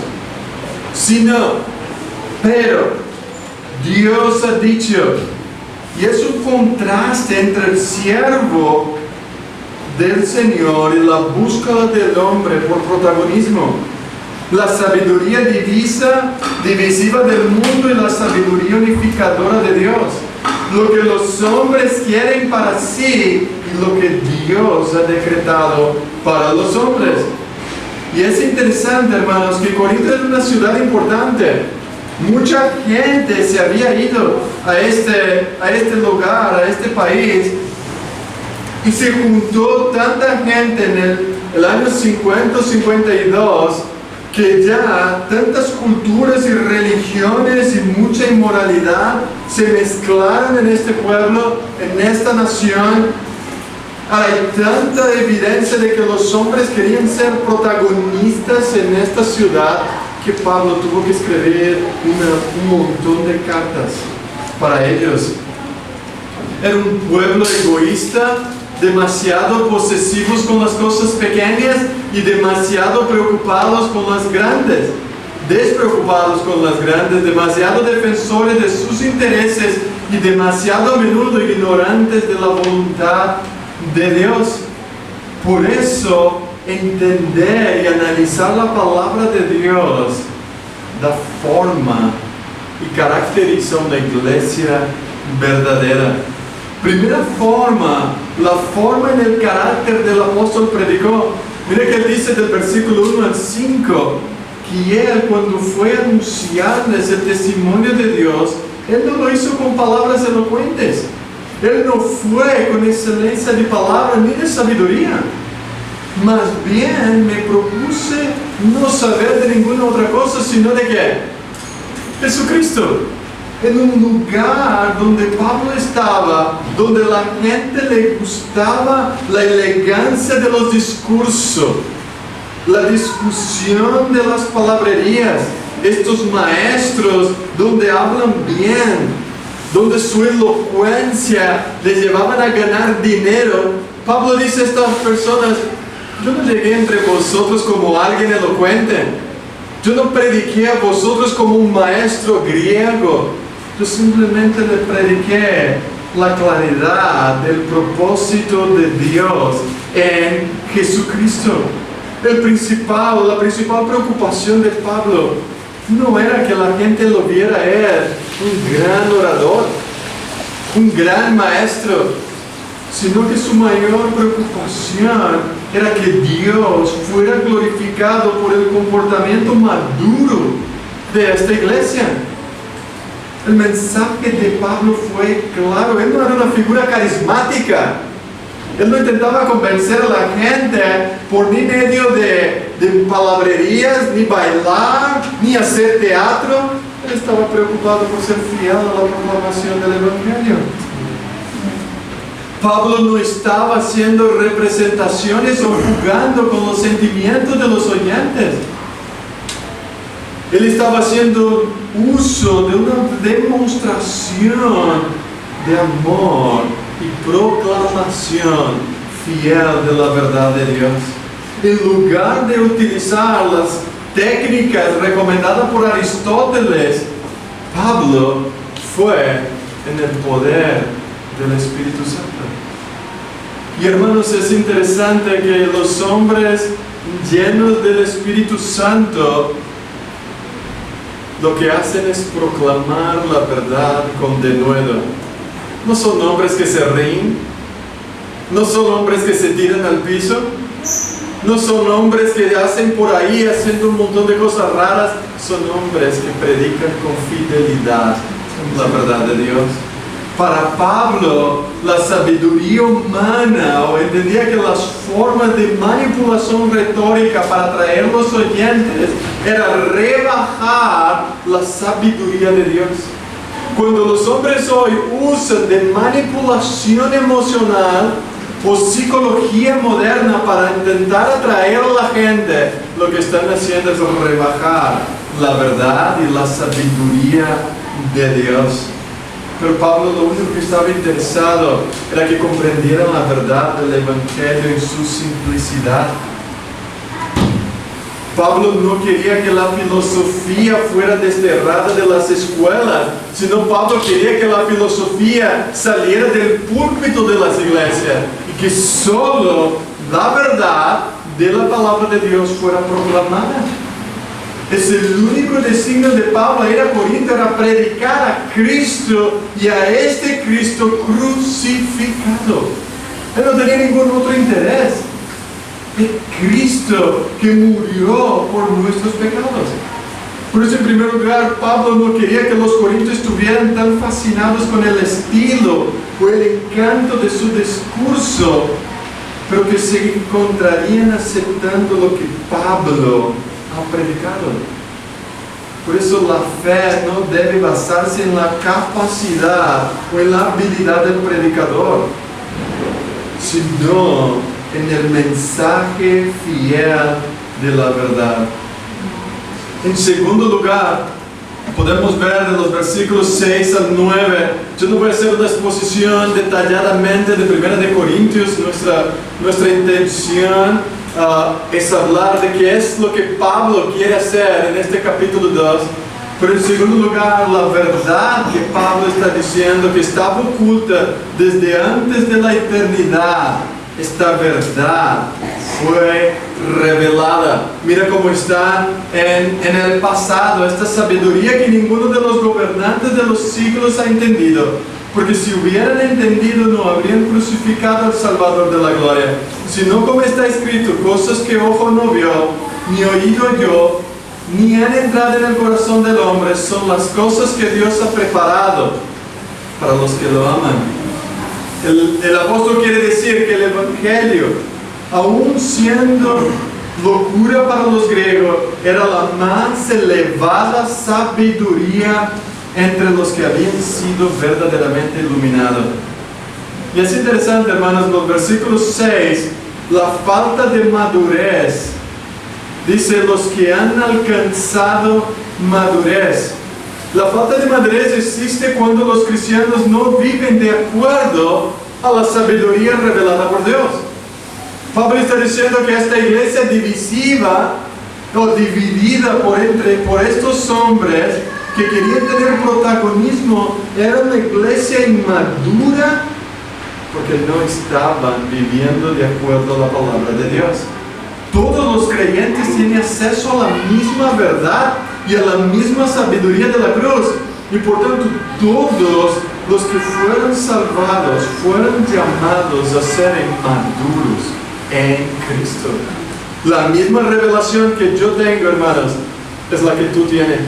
Sino, pero, Dios ha dicho. Y es un contraste entre el siervo del Señor y la búsqueda del hombre por protagonismo. La sabiduría divisiva del mundo y la sabiduría unificadora de Dios. Lo que los hombres quieren para sí y lo que Dios ha decretado para los hombres. Y es interesante, hermanos, que Corinto era una ciudad importante. Mucha gente se había ido a este lugar, a este país, y se juntó tanta gente en el año 50-52 que ya tantas culturas y religiones y mucha inmoralidad se mezclaron en este pueblo, en esta nación. Hay tanta evidencia de que los hombres querían ser protagonistas en esta ciudad que Pablo tuvo que escribir un montón de cartas para ellos. Era un pueblo egoísta, demasiado posesivos con las cosas pequeñas y demasiado preocupados con las grandes, despreocupados con las grandes, demasiado defensores de sus intereses y demasiado a menudo ignorantes de la voluntad de Dios. Por eso, entender y analizar la palabra de Dios da forma y caracteriza una iglesia verdadera. Primera forma, la forma en el carácter del apóstol predicó. Mira que él dice del versículo 1 al 5, que él cuando fue a anunciarles el testimonio de Dios, él no lo hizo con palabras elocuentes. Él no fue con excelencia de palabra ni de sabiduría. Más bien me propuse no saber de ninguna otra cosa, sino de qué? Jesucristo. En un lugar donde Pablo estaba, donde la gente le gustaba la elegancia de los discursos, la discusión de las palabrerías, estos maestros donde hablan bien, donde su elocuencia les llevaban a ganar dinero. Pablo dice a estas personas: yo no llegué entre vosotros como alguien elocuente, yo no prediqué a vosotros como un maestro griego. Yo simplemente le prediqué la claridad del propósito de Dios en Jesucristo. La principal preocupación de Pablo no era que la gente lo viera a él un gran orador, un gran maestro, sino que su mayor preocupación era que Dios fuera glorificado por el comportamiento maduro de esta iglesia. El mensaje de Pablo fue claro. Él no era una figura carismática. Él no intentaba convencer a la gente por ni medio de palabrerías, ni bailar, ni hacer teatro. Él estaba preocupado por ser fiel a la proclamación del Evangelio. Pablo no estaba haciendo representaciones o jugando con los sentimientos de los oyentes. Él estaba haciendo uso de una demostración de amor y proclamación fiel de la verdad de Dios. En lugar de utilizar las técnicas recomendadas por Aristóteles, Pablo fue en el poder del Espíritu Santo. Y hermanos, es interesante que los hombres llenos del Espíritu Santo lo que hacen es proclamar la verdad con denuedo. No son hombres que se ríen, no son hombres que se tiran al piso, no son hombres que hacen por ahí haciendo un montón de cosas raras, son hombres que predican con fidelidad la verdad de Dios. Para Pablo, la sabiduría humana, o entendía que las formas de manipulación retórica para atraer los oyentes era rebajar la sabiduría de Dios. Cuando los hombres hoy usan de manipulación emocional o psicología moderna para intentar atraer a la gente, lo que están haciendo es rebajar la verdad y la sabiduría de Dios. Pero Pablo lo único que estaba interesado era que comprendieran la verdad del Evangelio en su simplicidad. Pablo no quería que la filosofía fuera desterrada de las escuelas, sino Pablo quería que la filosofía saliera del púlpito de las iglesias y que solo la verdad de la palabra de Dios fuera proclamada. Es el único designio de Pablo ir a Corinto, era predicar a Cristo y a este Cristo crucificado. Él no tenía ningún otro interés. Es Cristo que murió por nuestros pecados. Por eso, en primer lugar, Pablo no quería que los corintios estuvieran tan fascinados con el estilo o el encanto de su discurso, pero que se encontrarían aceptando lo que Pablo ha predicado. Por eso la fe no debe basarse en la capacidad o en la habilidad del predicador, sino en el mensaje fiel de la verdad. En segundo lugar, podemos ver de los versículos 6 al 9, yo no voy a hacer una exposición detalladamente de 1 de Corintios, nuestra intención es hablar de qué es lo que Pablo quiere hacer en este capítulo 2, pero en segundo lugar, la verdad que Pablo está diciendo que estaba oculta desde antes de la eternidad, esta verdad fue revelada. Mira cómo está en el pasado, esta sabiduría que ninguno de los gobernantes de los siglos ha entendido. Porque si hubieran entendido, no habrían crucificado al Salvador de la gloria. Sino como está escrito, cosas que ojo no vio, ni oído yo, ni han entrado en el corazón del hombre, son las cosas que Dios ha preparado para los que lo aman. El apóstol quiere decir que el Evangelio, aun siendo locura para los griegos, era la más elevada sabiduría entre los que habían sido verdaderamente iluminados. Y es interesante, hermanos, los versículos 6, la falta de madurez, dice los que han alcanzado madurez. La falta de madurez existe cuando los cristianos no viven de acuerdo a la sabiduría revelada por Dios. Pablo está diciendo que esta iglesia divisiva o dividida por estos hombres que querían tener protagonismo era una iglesia inmadura porque no estaban viviendo de acuerdo a la palabra de Dios. Todos los creyentes tienen acceso a la misma verdad y a la misma sabiduría de la cruz, y por tanto todos los que fueron salvados fueron llamados a ser inmaduros en Cristo. La misma revelación que yo tengo, hermanos, es la que tú tienes.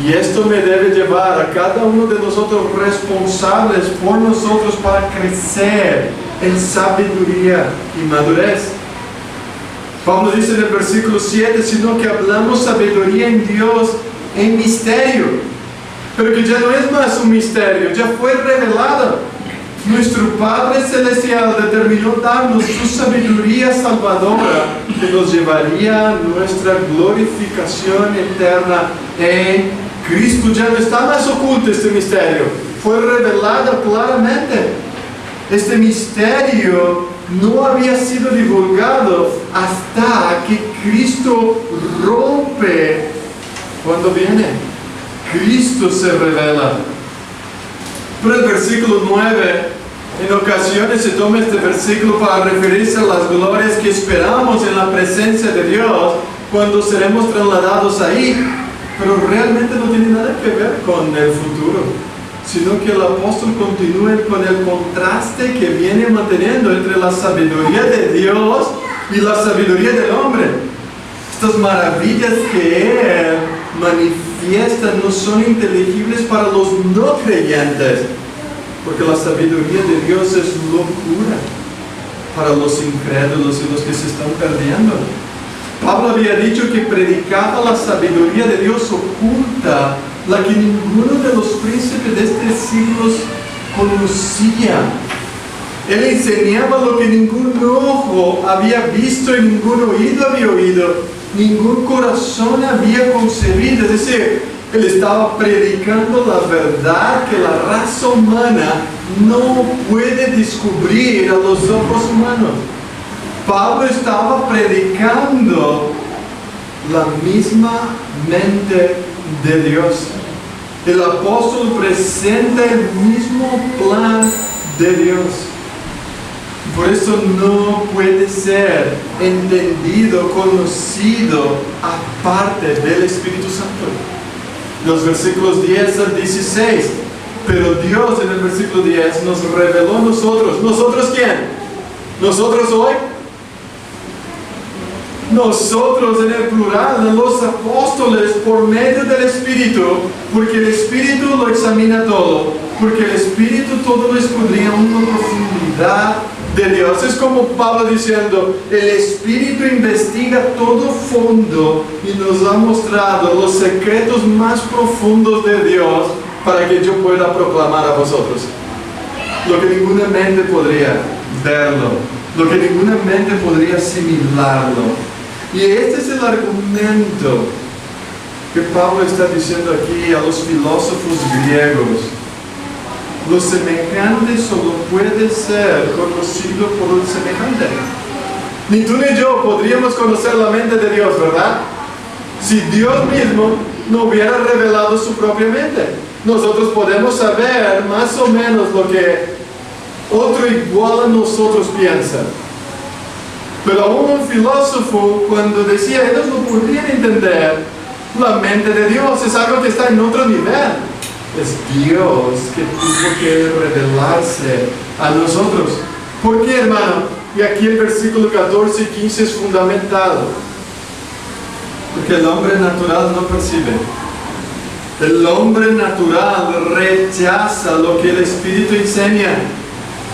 Y esto me debe llevar a cada uno de nosotros responsables por nosotros para crecer en sabiduría y madurez. Pablo dice en el versículo 7, sino que hablamos sabiduría en Dios en misterio, pero que ya no es más un misterio, ya fue revelado. Nuestro Padre Celestial determinó darnos su sabiduría salvadora que nos llevaría a nuestra glorificación eterna en Cristo. Ya no está más oculto este misterio, fue revelado claramente. Este misterio no había sido divulgado hasta que Cristo rompe cuando viene. Cristo se revela. Pero el versículo 9, en ocasiones se toma este versículo para referirse a las glorias que esperamos en la presencia de Dios cuando seremos trasladados ahí. pero realmente no tiene nada que ver con el futuro, sino que el apóstol continúa con el contraste que viene manteniendo entre la sabiduría de Dios y la sabiduría del hombre. Estas maravillas que Él manifiesta no son inteligibles para los no creyentes, porque la sabiduría de Dios es locura para los incrédulos y los que se están perdiendo. Pablo había dicho que predicaba la sabiduría de Dios oculta, la que ninguno de los príncipes de este siglo conocía. Él enseñaba lo que ningún ojo había visto y ningún oído había oído, ningún corazón había concebido. Es decir, él estaba predicando la verdad que la raza humana no puede descubrir a los ojos humanos. Pablo estaba predicando la misma mente de Dios. El apóstol presenta el mismo plan de Dios. Por eso no puede ser entendido, conocido aparte del Espíritu Santo. Los versículos 10 al 16. Pero Dios en el versículo 10 nos reveló a nosotros. ¿Nosotros quién? ¿Nosotros hoy? Nosotros en el plural, los apóstoles, por medio del Espíritu, porque el Espíritu lo examina todo, porque el Espíritu todo lo escudriña en una profundidad de Dios. Es como Pablo diciendo, el Espíritu investiga todo fondo y nos ha mostrado los secretos más profundos de Dios para que yo pueda proclamar a vosotros. Lo que ninguna mente podría verlo, lo que ninguna mente podría asimilarlo. Y este es el argumento que Pablo está diciendo aquí a los filósofos griegos. Lo semejante solo puede ser conocido por el semejante. Ni tú ni yo podríamos conocer la mente de Dios, ¿verdad? Si Dios mismo no hubiera revelado su propia mente. Nosotros podemos saber más o menos lo que otro igual a nosotros piensa. Pero aún un filósofo, cuando decía, ellos no podrían entender la mente de Dios, es algo que está en otro nivel. Es Dios que tuvo que revelarse a nosotros. ¿Por qué, hermano? Y aquí el versículo 14 y 15 es fundamental. Porque el hombre natural no percibe. El hombre natural rechaza lo que el Espíritu enseña.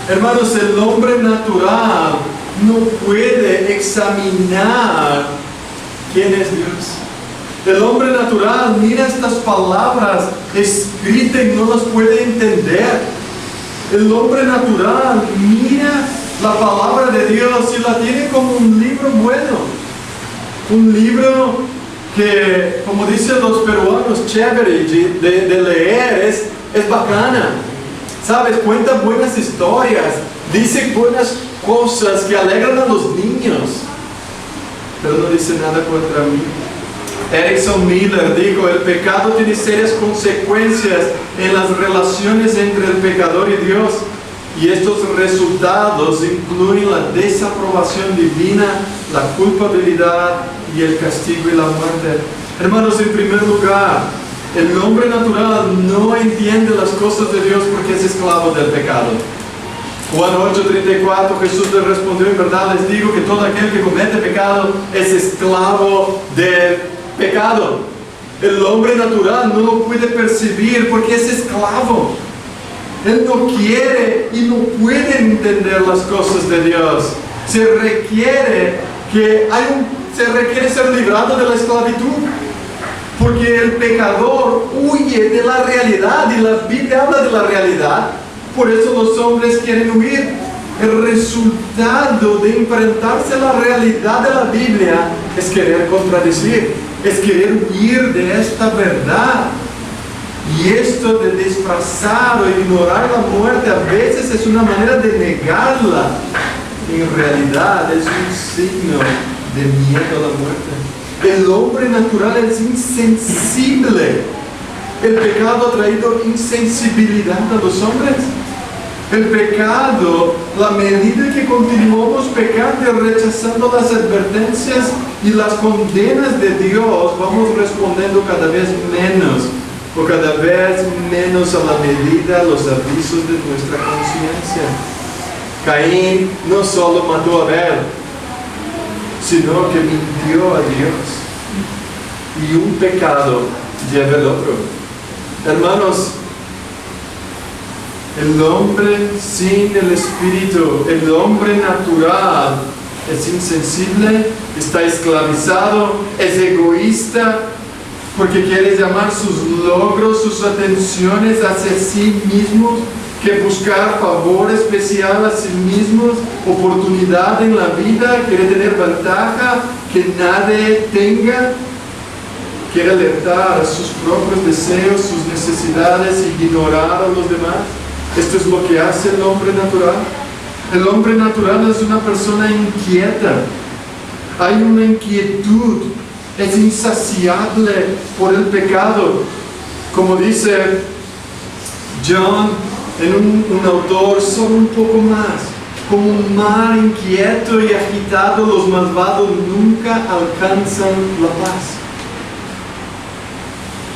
Hermanos, el hombre natural no puede examinar quién es Dios. El hombre natural mira estas palabras escritas y no las puede entender. El hombre natural mira la palabra de Dios y la tiene como un libro bueno. Un libro que, como dicen los peruanos, chévere de leer, es bacana. ¿Sabes? Cuenta buenas historias, dice buenas cosas que alegran a los niños, pero no dice nada contra mí. Erickson Miller dijo, el pecado tiene serias consecuencias en las relaciones entre el pecador y Dios, y estos resultados incluyen la desaprobación divina, la culpabilidad y el castigo y la muerte. Hermanos, en primer lugar, el hombre natural no entiende las cosas de Dios porque es esclavo del pecado. Juan 8:34, Jesús les respondió, en verdad les digo que todo aquel que comete pecado es esclavo del pecado. El hombre natural no lo puede percibir porque es esclavo. Él no quiere y no puede entender las cosas de Dios. Se requiere ser librado de la esclavitud. Porque el pecador huye de la realidad y la Biblia habla de la realidad. Por eso los hombres quieren huir. El resultado de enfrentarse a la realidad de la Biblia es querer contradecir, es querer huir de esta verdad. Y esto de disfrazar o ignorar la muerte a veces es una manera de negarla. En realidad es un signo de miedo a la muerte. El hombre natural es insensible. El pecado ha traído insensibilidad a los hombres. El pecado, la medida que continuamos pecando y rechazando las advertencias y las condenas de Dios, vamos respondiendo cada vez menos o cada vez menos a la medida los avisos de nuestra conciencia. Caín no solo mató a Abel, sino que mintió a Dios. Y un pecado lleva el otro. Hermanos, el hombre sin el Espíritu, el hombre natural, es insensible, está esclavizado, es egoísta, porque quiere llamar sus logros, sus atenciones hacia sí mismos, que buscar favor especial a sí mismos, oportunidad en la vida, quiere tener ventaja que nadie tenga, quiere alertar a sus propios deseos, sus necesidades, ignorar a los demás. Esto es lo que hace el hombre natural. El hombre natural es una persona inquieta. Hay una inquietud. Es insaciable por el pecado. Como dice John, en un autor, solo un poco más. Como un mar inquieto y agitado, los malvados nunca alcanzan la paz.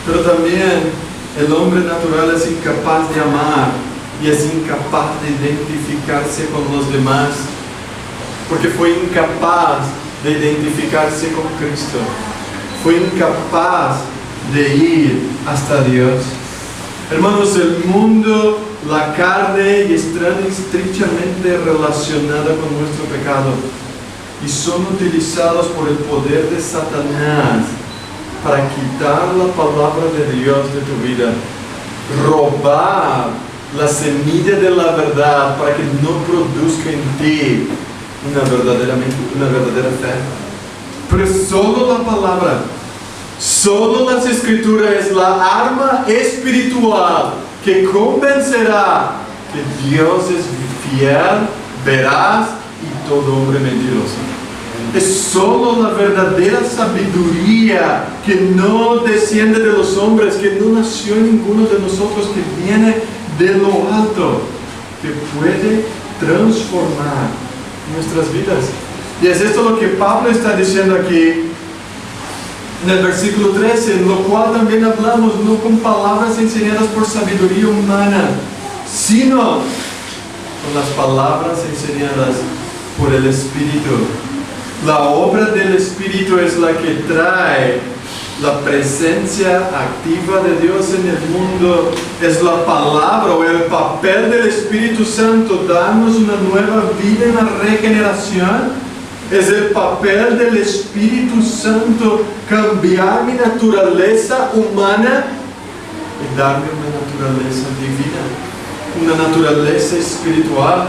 Pero también el hombre natural es incapaz de amar. Y es incapaz de identificarse con los demás, porque fue incapaz de identificarse con Cristo, fue incapaz de ir hasta Dios. Hermanos, el mundo, la carne, están estrechamente relacionadas con nuestro pecado y son utilizados por el poder de Satanás para quitar la palabra de Dios de tu vida, robar la semilla de la verdad para que no produzca en ti una verdadera fe. Pero solo la palabra, solo las escrituras es la arma espiritual que convencerá que Dios es fiel, veraz y todo hombre mentiroso. Es solo la verdadera sabiduría que no desciende de los hombres, que no nació en ninguno de nosotros, que viene de lo alto, que puede transformar nuestras vidas. Y es esto lo que Pablo está diciendo aquí en el versículo 13, en lo cual también hablamos no con palabras enseñadas por sabiduría humana, sino con las palabras enseñadas por el Espíritu. La obra del Espíritu es la que trae la presencia activa de Dios en el mundo. Es la palabra o el papel del Espíritu Santo darnos una nueva vida en la regeneración. Es el papel del Espíritu Santo cambiar mi naturaleza humana y darme una naturaleza divina, una naturaleza espiritual.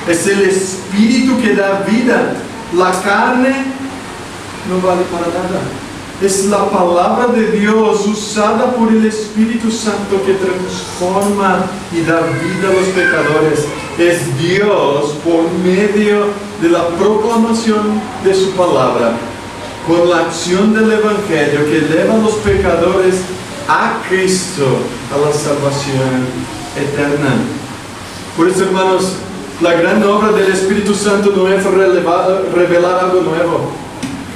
Es el Espíritu que da vida. La carne no vale para nada. Es la palabra de Dios usada por el Espíritu Santo que transforma y da vida a los pecadores. Es Dios por medio de la proclamación de su palabra, con la acción del Evangelio que eleva a los pecadores a Cristo, a la salvación eterna. Por eso, hermanos, la gran obra del Espíritu Santo no es revelar algo nuevo.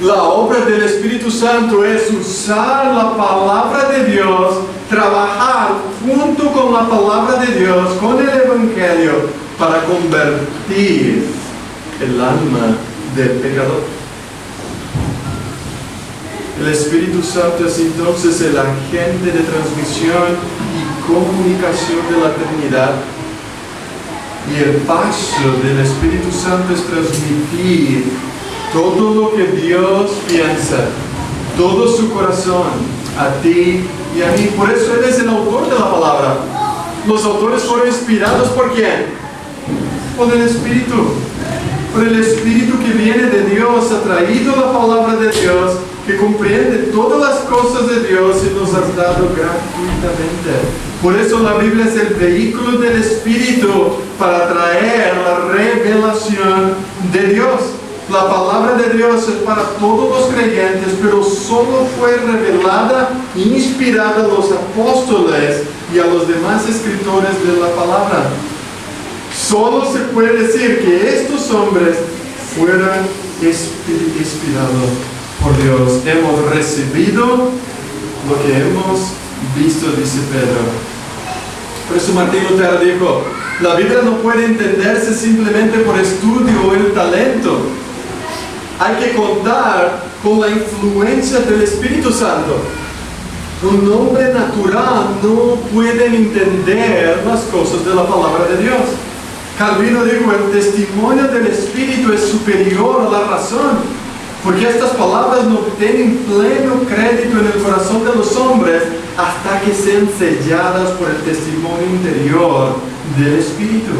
La obra del Espíritu Santo es usar la palabra de Dios, trabajar junto con la palabra de Dios, con el Evangelio, para convertir el alma del pecador. El Espíritu Santo es entonces el agente de transmisión y comunicación de la Trinidad. Y el paso del Espíritu Santo es transmitir todo lo que Dios piensa, todo su corazón, a ti y a mí. Por eso Él es el autor de la palabra. Los autores fueron inspirados ¿por quién? Por el Espíritu. Por el Espíritu que viene de Dios, ha traído la palabra de Dios, que comprende todas las cosas de Dios y nos has dado gratuitamente. Por eso la Biblia es el vehículo del Espíritu para traer la revelación de Dios. La palabra de Dios es para todos los creyentes, pero solo fue revelada e inspirada a los apóstoles y a los demás escritores de la palabra. Solo se puede decir que estos hombres fueron inspirados por Dios. Hemos recibido lo que hemos visto, dice Pedro. Por eso Martín Lutero dijo, la Biblia no puede entenderse simplemente por estudio o el talento. Hay que contar con la influencia del Espíritu Santo. Un hombre natural no puede entender las cosas de la palabra de Dios. Calvino dijo, el testimonio del Espíritu es superior a la razón, porque estas palabras no tienen pleno crédito en el corazón de los hombres hasta que sean selladas por el testimonio interior del Espíritu.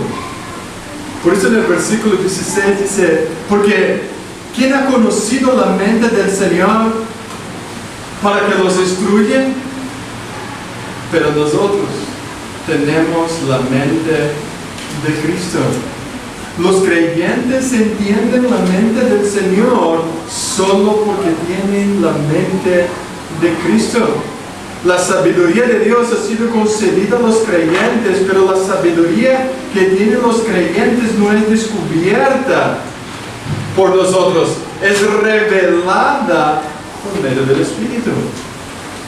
Por eso en el versículo 16 dice, porque ¿quién ha conocido la mente del Señor para que los instruya? Pero nosotros tenemos la mente de Cristo. Los creyentes entienden la mente del Señor solo porque tienen la mente de Cristo. La sabiduría de Dios ha sido concedida a los creyentes, pero la sabiduría que tienen los creyentes no es descubierta por nosotros, es revelada por medio del Espíritu.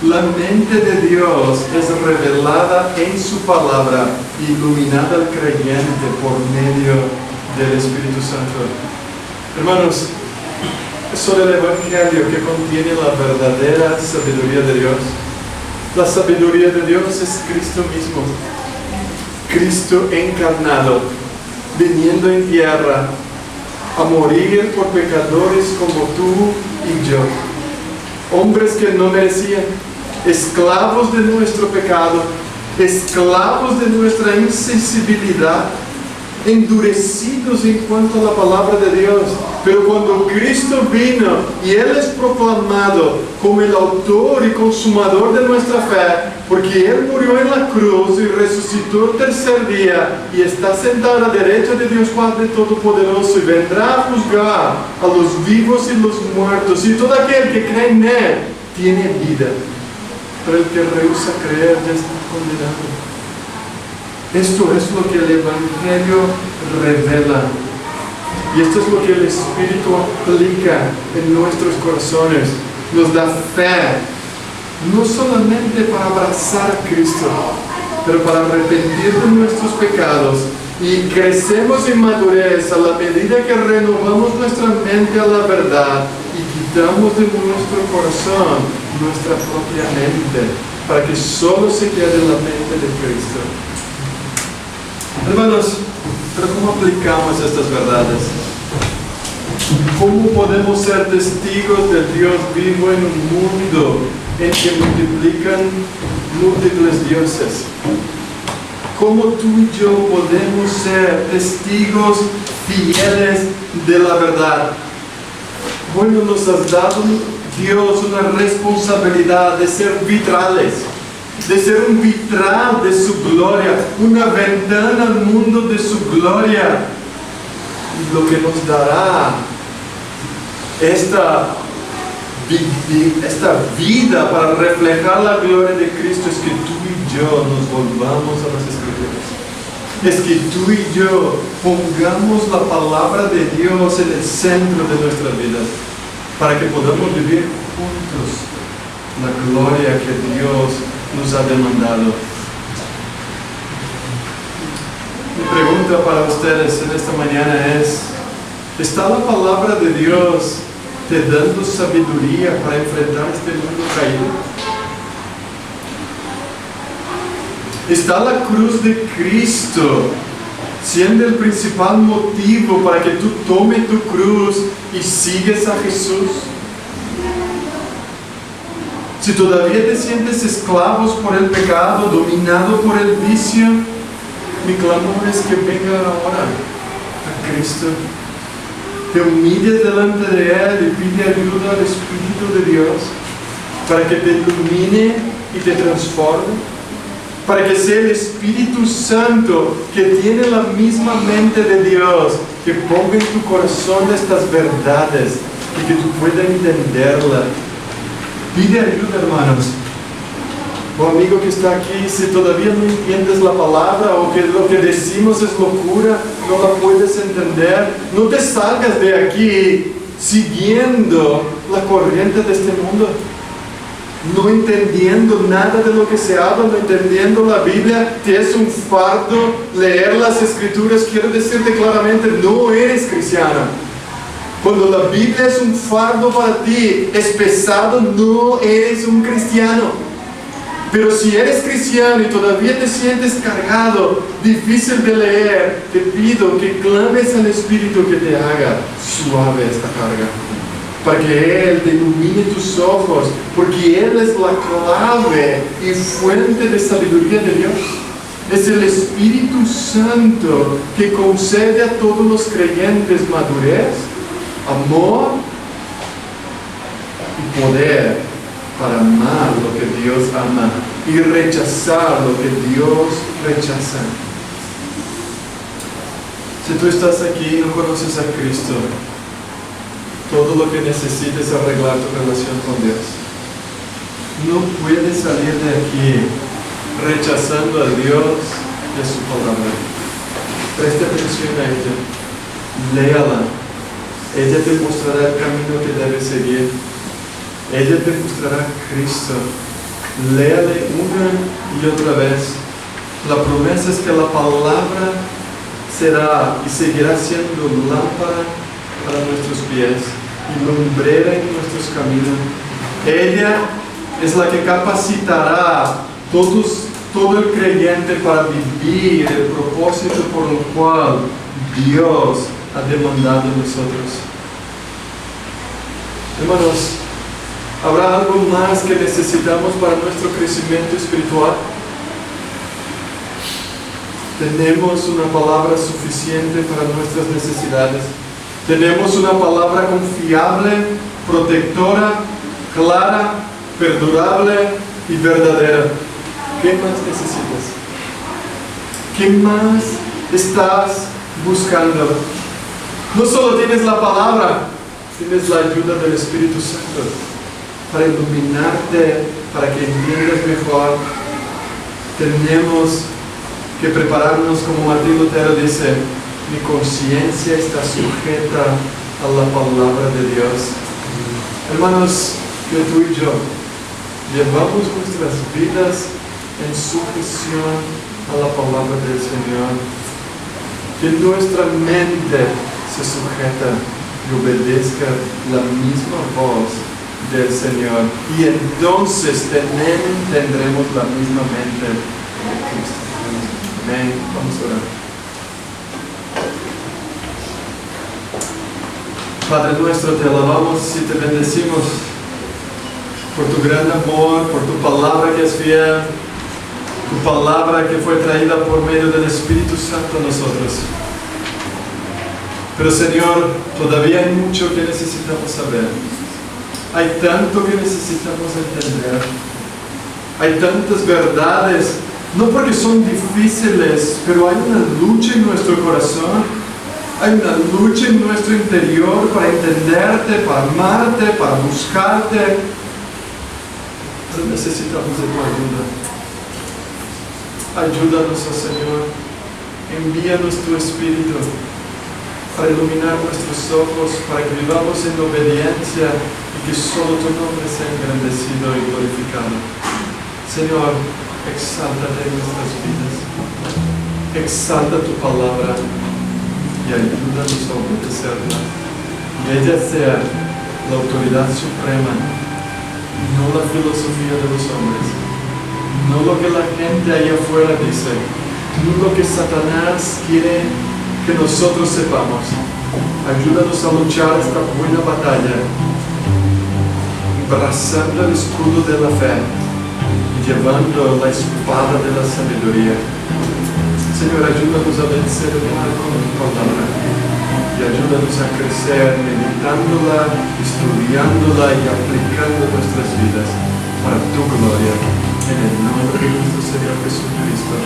La mente de Dios es revelada en su palabra, iluminada al creyente por medio del Espíritu Santo. Hermanos, es solo el Evangelio que contiene la verdadera sabiduría de Dios. La sabiduría de Dios es Cristo mismo, Cristo encarnado, viniendo en tierra a morir por pecadores como tú y yo. Hombres que no merecían, esclavos de nuestro pecado, esclavos de nuestra insensibilidad, endurecidos en cuanto a la palabra de Dios. Pero cuando Cristo vino y Él es proclamado como el autor y consumador de nuestra fe, porque Él murió en la cruz y resucitó el tercer día y está sentado a la derecha de Dios Padre Todopoderoso y vendrá a juzgar a los vivos y los muertos, y todo aquel que cree en Él tiene vida, pero el que rehúsa creer ya está condenado. Esto es lo que el Evangelio revela. Y esto es lo que el Espíritu aplica en nuestros corazones. Nos da fe, no solamente para abrazar a Cristo, pero para arrepentir de nuestros pecados. Y crecemos en madurez a la medida que renovamos nuestra mente a la verdad y quitamos de nuestro corazón nuestra propia mente, para que solo se quede la mente de Cristo. Hermanos, pero ¿cómo aplicamos estas verdades? ¿Cómo podemos ser testigos de Dios vivo en un mundo en que multiplican múltiples dioses? ¿Cómo tú y yo podemos ser testigos fieles de la verdad? Bueno, nos has dado Dios una responsabilidad de ser vitrales, de ser un vitral de su gloria, una ventana al mundo de su gloria. Y lo que nos dará esta vida para reflejar la gloria de Cristo es que tú y yo nos volvamos a las Escrituras. Es que tú y yo pongamos la palabra de Dios en el centro de nuestras vidas, para que podamos vivir juntos la gloria que Dios nos ha demandado. Mi pregunta para ustedes en esta mañana es: ¿está la palabra de Dios te dando sabiduría para enfrentar este mundo caído? ¿Está la cruz de Cristo siendo el principal motivo para que tú tomes tu cruz y sigues a Jesús? Si todavía te sientes esclavos por el pecado, dominado por el vicio, mi clamor es que venga ahora a Cristo, te humilles delante de Él y pide ayuda al Espíritu de Dios para que te ilumine y te transforme, para que sea el Espíritu Santo, que tiene la misma mente de Dios, que ponga en tu corazón estas verdades y que tú puedas entenderlas. Pide ayuda, hermanos. O amigo que está aquí, si todavía no entiendes la palabra o que lo que decimos es locura, no la puedes entender, no te salgas de aquí siguiendo la corriente de este mundo, no entendiendo nada de lo que se habla, no entendiendo la Biblia. Te es un fardo leer las Escrituras. Quiero decirte claramente, no eres cristiano. Cuando la Biblia es un fardo para ti, es pesado, no eres un cristiano. Pero si eres cristiano y todavía te sientes cargado, difícil de leer, te pido que clames al Espíritu que te haga suave esta carga, para que Él te ilumine tus ojos, porque Él es la clave y fuente de sabiduría de Dios. Es el Espíritu Santo que concede a todos los creyentes madurez, amor y poder para amar lo que Dios ama y rechazar lo que Dios rechaza. Si tú estás aquí y no conoces a Cristo, todo lo que necesites es arreglar tu relación con Dios. No puedes salir de aquí rechazando a Dios y a su palabra. Presta atención a ella, léala. Ella te mostrará el camino que debes seguir. Ella te mostrará a Cristo. Léale una y otra vez. La promesa es que la palabra será y seguirá siendo lámpara para nuestros pies y lumbrera en nuestros caminos. Ella es la que capacitará todo el creyente para vivir el propósito por el cual Dios ha demandado de nosotros. Hermanos, ¿habrá algo más que necesitamos para nuestro crecimiento espiritual? Tenemos una palabra suficiente para nuestras necesidades. Tenemos una palabra confiable, protectora, clara, perdurable y verdadera. ¿Qué más necesitas? ¿Qué más estás buscando? No solo tienes la palabra, tienes la ayuda del Espíritu Santo para iluminarte, para que entiendas mejor. Tenemos que prepararnos, como Martín Lutero dice, mi conciencia está sujeta a la palabra de Dios. Hermanos, que tú y yo llevamos nuestras vidas en sujeción a la palabra del Señor. Que nuestra mente se sujeta y obedezca la misma voz del Señor, y entonces tendremos la misma mente de Cristo. Amén. Vamos a orar. Padre nuestro, te alabamos y te bendecimos por tu gran amor, por tu palabra que es fiel, tu palabra que fue traída por medio del Espíritu Santo a nosotros. Pero Señor, todavía hay mucho que necesitamos saber. Hay tanto que necesitamos entender. Hay tantas verdades, no porque son difíciles, pero hay una lucha en nuestro corazón. Hay una lucha en nuestro interior para entenderte, para amarte, para buscarte. Pero necesitamos de tu ayuda. Ayúdanos, oh Señor. Envíanos tu Espíritu para iluminar nuestros ojos, para que vivamos en obediencia y que solo tu nombre sea engrandecido y glorificado. Señor, exáltate en nuestras vidas. Exalta tu palabra y ayúdanos a obedecerla. Y ella sea la autoridad suprema, no la filosofía de los hombres, no lo que la gente allá afuera dice, no lo que Satanás quiere que nosotros sepamos. Ayúdanos a luchar esta buena batalla, abrazando el escudo de la fe y llevando la espada de la sabiduría. Señor, ayúdanos a vencer el mal con tu palabra y ayúdanos a crecer meditándola, estudiándola y aplicando nuestras vidas para tu gloria, en el nombre de nuestro Señor Jesucristo.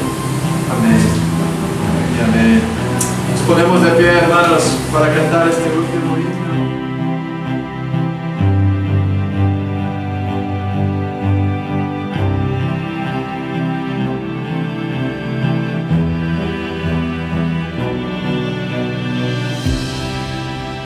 Amén y amén. Nos ponemos de pie, hermanos, para cantar este último himno.